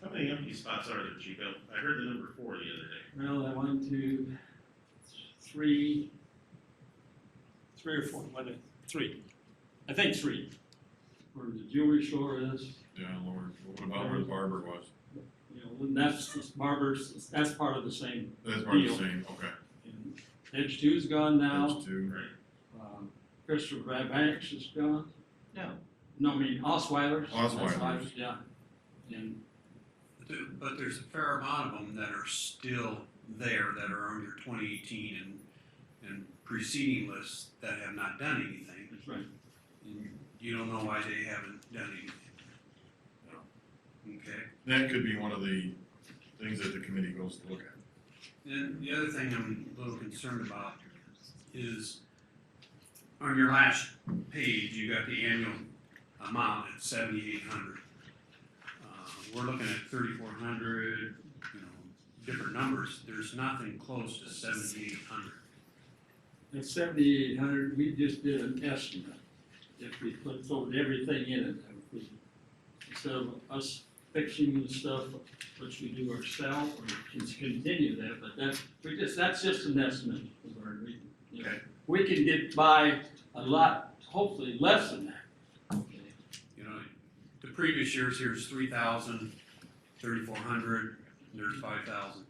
How many empty spots are there, Chico? I heard the number 4 the other day. Well, I 1, 2, 3 or 4, three. I think 3. Where the jewelry store is, Yeah, Lord, what about where the barber was? and that's that's part of the same. That's part of the Deal. same, okay. And Edge 2's gone now. Those two. Christopher Banks is gone. No. No, I mean Osweiler's. Osweiler's. Yeah. And But there's a fair amount of them that are still there that are on your 2018 and preceding lists that have not done anything. that's right. And you don't know why they haven't done anything. Okay. That could be one of the things that the committee goes to look at. And the other thing I'm a little concerned about is on your last page, you got the annual amount at 7,800. We're looking at 3,400, different numbers. There's nothing close to 7,800. At 7,800, we just did an estimate. If we put everything in it, if we, instead of us fixing the stuff, which we do ourselves, or we can continue that, but that's just an estimate. Okay. We can get by a lot, hopefully less than that. The previous years, here's 3,000, 3,400, there's 5,000.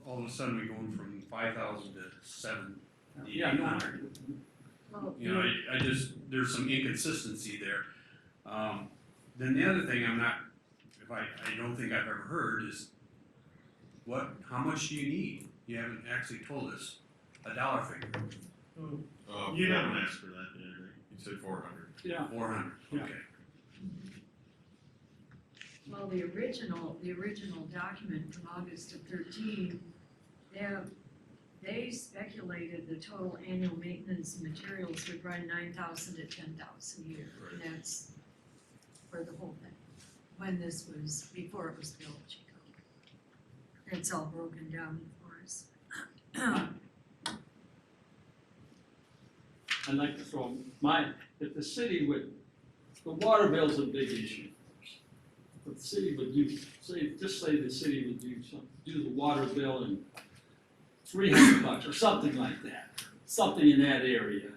All of a sudden we're going from 5,000 to 7,800. I just, there's some inconsistency there. Then the other thing I don't think I've ever heard is how much do you need? You haven't actually told us a dollar figure. You haven't asked for that, did you? You said 400. Yeah. 400, Yeah. okay. Well, the original document from August of 13, they speculated the total annual maintenance and materials would run 9,000 to 10,000 a year. And that's for the whole thing, when this was, before it was built, Chico. It's all broken down for us. I'd like to throw if the city would, the water bill's a big issue. If the city would say the city would do the water bill in $300 or something like that, something in that area.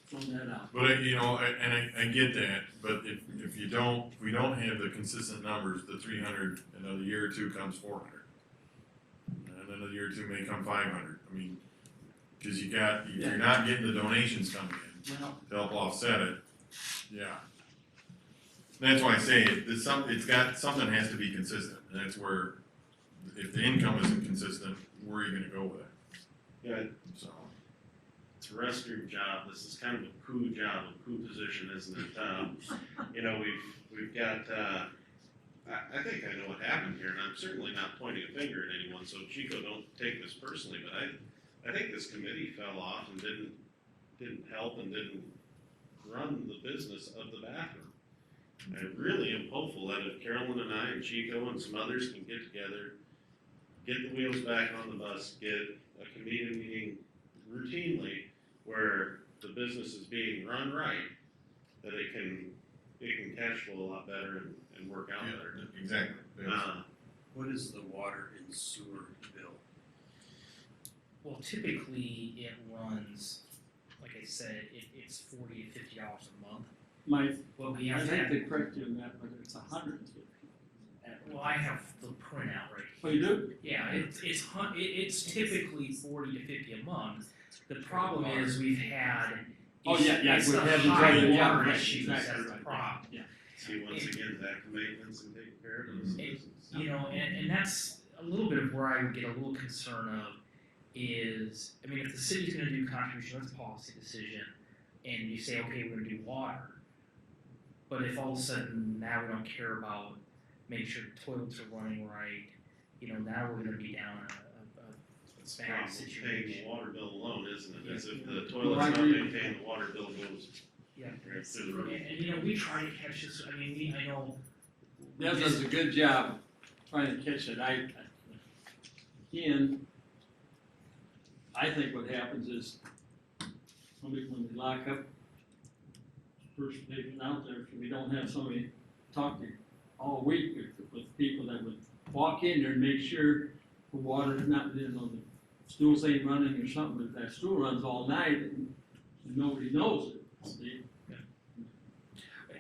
throwing that out. But, you know, I get that, but if we don't have the consistent numbers, the 300, another year or two comes 400. And another year or two may come 500. I mean, cause you're not getting the donations coming in Well, to help offset it. Yeah. That's why I say something has to be consistent, and that's where, if the income isn't consistent, where are you gonna go with it? Yeah, So. it's a restroom job, this is kind of a poo job, a poo position, isn't it? You know, we've got, I think I know what happened here, and I'm certainly not pointing a finger at anyone, so Chico, don't take this personally, but I think this committee fell off and didn't help and didn't run the business of the bathroom. I really am hopeful that if Carolyn and I and Chico and some others can get together, get the wheels back on the bus, get a committee meeting routinely where the business is being run right, that it can cash flow a lot better and work out better. Exactly. What is the water and sewer bill? Well, typically it runs, like I said, it's $40 to $50 a month. Well, we I have to think have- they correct you on that, but it's 150. Well, I have the printout right here. Oh, you do? Yeah, it's typically 40 to 50 a month. The problem is we've had. Oh, yeah, it's we've the had the high yeah, water right, issues exactly that's the right. problem. Yeah. See, once again, back to maintenance and taking care of those businesses. You know, and that's a little bit of where I would get a little concern of is, I mean, if the city's gonna do contribution, that's a policy decision, and you say, okay, we're gonna do water. But if all of a sudden now we don't care about making sure the toilets are running right, you know, now we're gonna be down a bad Paying situation. the water bill alone, isn't it? As if the Well, toilet's I not agree. maintained, the water bill goes Yeah. right through the roof. And you know, we try to catch this, I mean, I know. Deb does a good job trying to catch it. Again, I think what happens is somebody, when they lock up, first patient out there, so we don't have somebody talking all week with people that would walk in there and make sure the water's not, you know, the stools ain't running or something, but that stool runs all night and nobody knows it. See?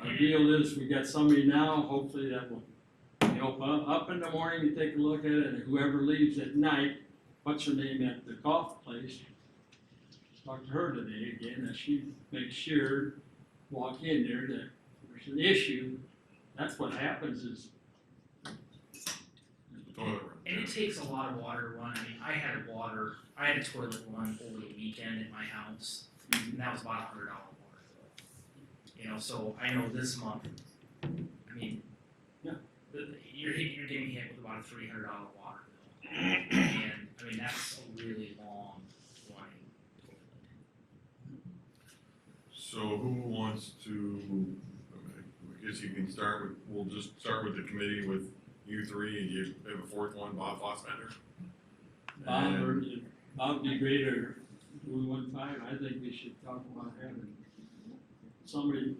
Our deal is, we got somebody now, hopefully that will, you know, up in the morning, you take a look at it, and whoever leaves at night, what's her name at the coffee place? Talked to her today again, that she makes sure, walk in there, that there's an issue. That's what happens is. And it takes a lot of water to run. I mean, I had a toilet run over the weekend at my house, and that was about $100 water bill. You know, so I know this month, I mean, Yeah. You're getting hit with about a $300 water bill. And, I mean, that's a really long running toilet. So who wants to, I guess you can we'll just start with the committee with you three, and you have a fourth one, Bob Fossbender. Bob DeGrader, 215, I think we should talk about having somebody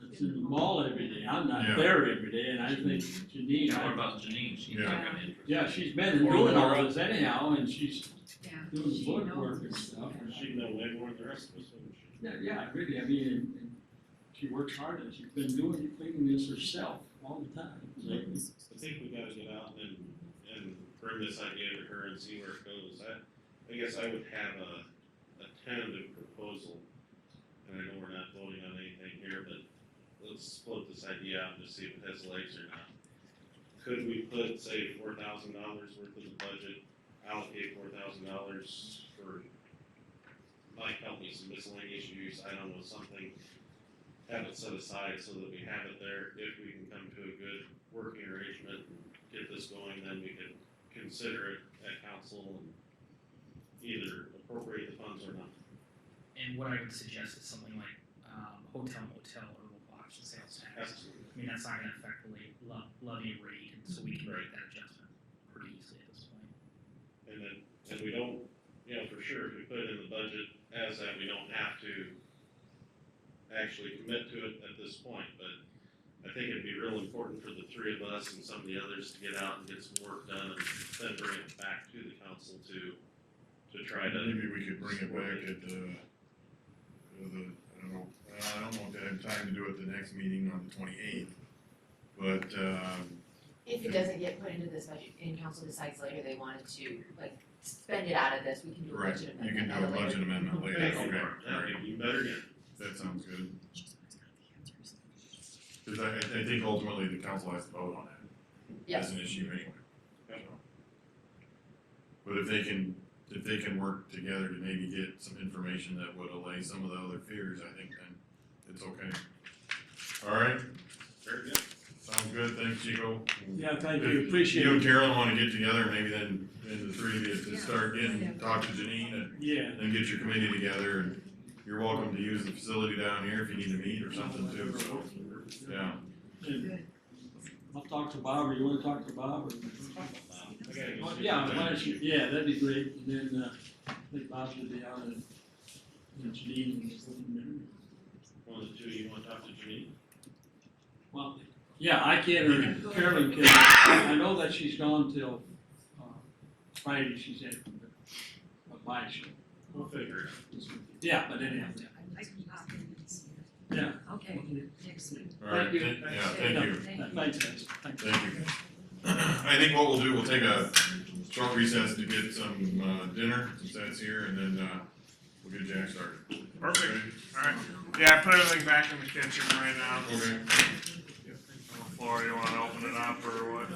that's in the mall every day. I'm not Yeah. there every day, and I think Janine. Yeah, what about Janine? She's Yeah. got an interest. Yeah, she's been Or doing all Laura. this anyhow, and she's Yeah. doing she book knows work and this. stuff. She'd know way more than the rest of us, wouldn't she? Yeah, really, I mean, and she works hard, and she's been cleaning this herself all the time. So, I think we gotta get out and bring this idea to her and see where it goes. I guess I would have a tentative proposal, and I know we're not voting on anything here, but let's float this idea out and just see if it has legs or not. Could we put, say, $4,000 worth of the budget, allocate $4,000 for, might help me, some miscellaneous use, I don't know, something, have it set aside so that we have it there. If we can come to a good working arrangement and get this going, then we can consider it at council and either appropriate the funds or not. And what I would suggest is something like hotel, motel, or local option sales tax. Absolutely. I mean, that's not gonna affect the levy rate, and so we can make that adjustment pretty easily at this point. And we don't, you know, for sure, if we put it in the budget as that, we don't have to actually commit to it at this point, but I think it'd be real important for the three of us and some of the others to get out and get some work done and then bring it back to the council to try to. Maybe we could bring it back at the time to do it the next meeting on the 28th. But, If it doesn't get put into this budget and council decides later they wanted to, like, spend it out of this, we can do a right, budget you amendment can at do a a later. budget amendment later, Thank you, okay, Mark. all right, Thank you. You better get. that sounds good. Cause I think ultimately the council has to vote on that. Yes. As an issue anyway. So. But if they can work together to maybe get some information that would allay some of the other fears, I think then it's okay. All right, Very good. sounds good, thanks Chico. Yeah, thank If you, appreciate You and it. Carolyn wanna get together, maybe then the three of you to start getting, talk to Janine and Yeah, then get your committee together, and you're welcome to use the facility down here if you need to meet or something too, so, yeah. And I'll talk to Bob, or you wanna talk to Bob, or? I gotta go see Yeah, if why don't you, yeah, that'd be great, and then, I think Bob should be out and Janine and one of the two, you wanna talk to Janine? well, yeah, I can, or Carolyn can, I know that she's gone till, Friday, she's at a bike show. We'll figure it out. Yeah, but anyhow, I can pop in and see yeah. it. Okay, next week. All right, Thank you. yeah, thank you. Thanks, guys, thanks. Thank you. I think what we'll do, we'll take a short recess to get some, dinner, since that's here, and then, we'll get Jack started. Perfect. Alright, yeah, I put everything back in the kitchen right now. Okay. On the floor, you wanna open it up or what?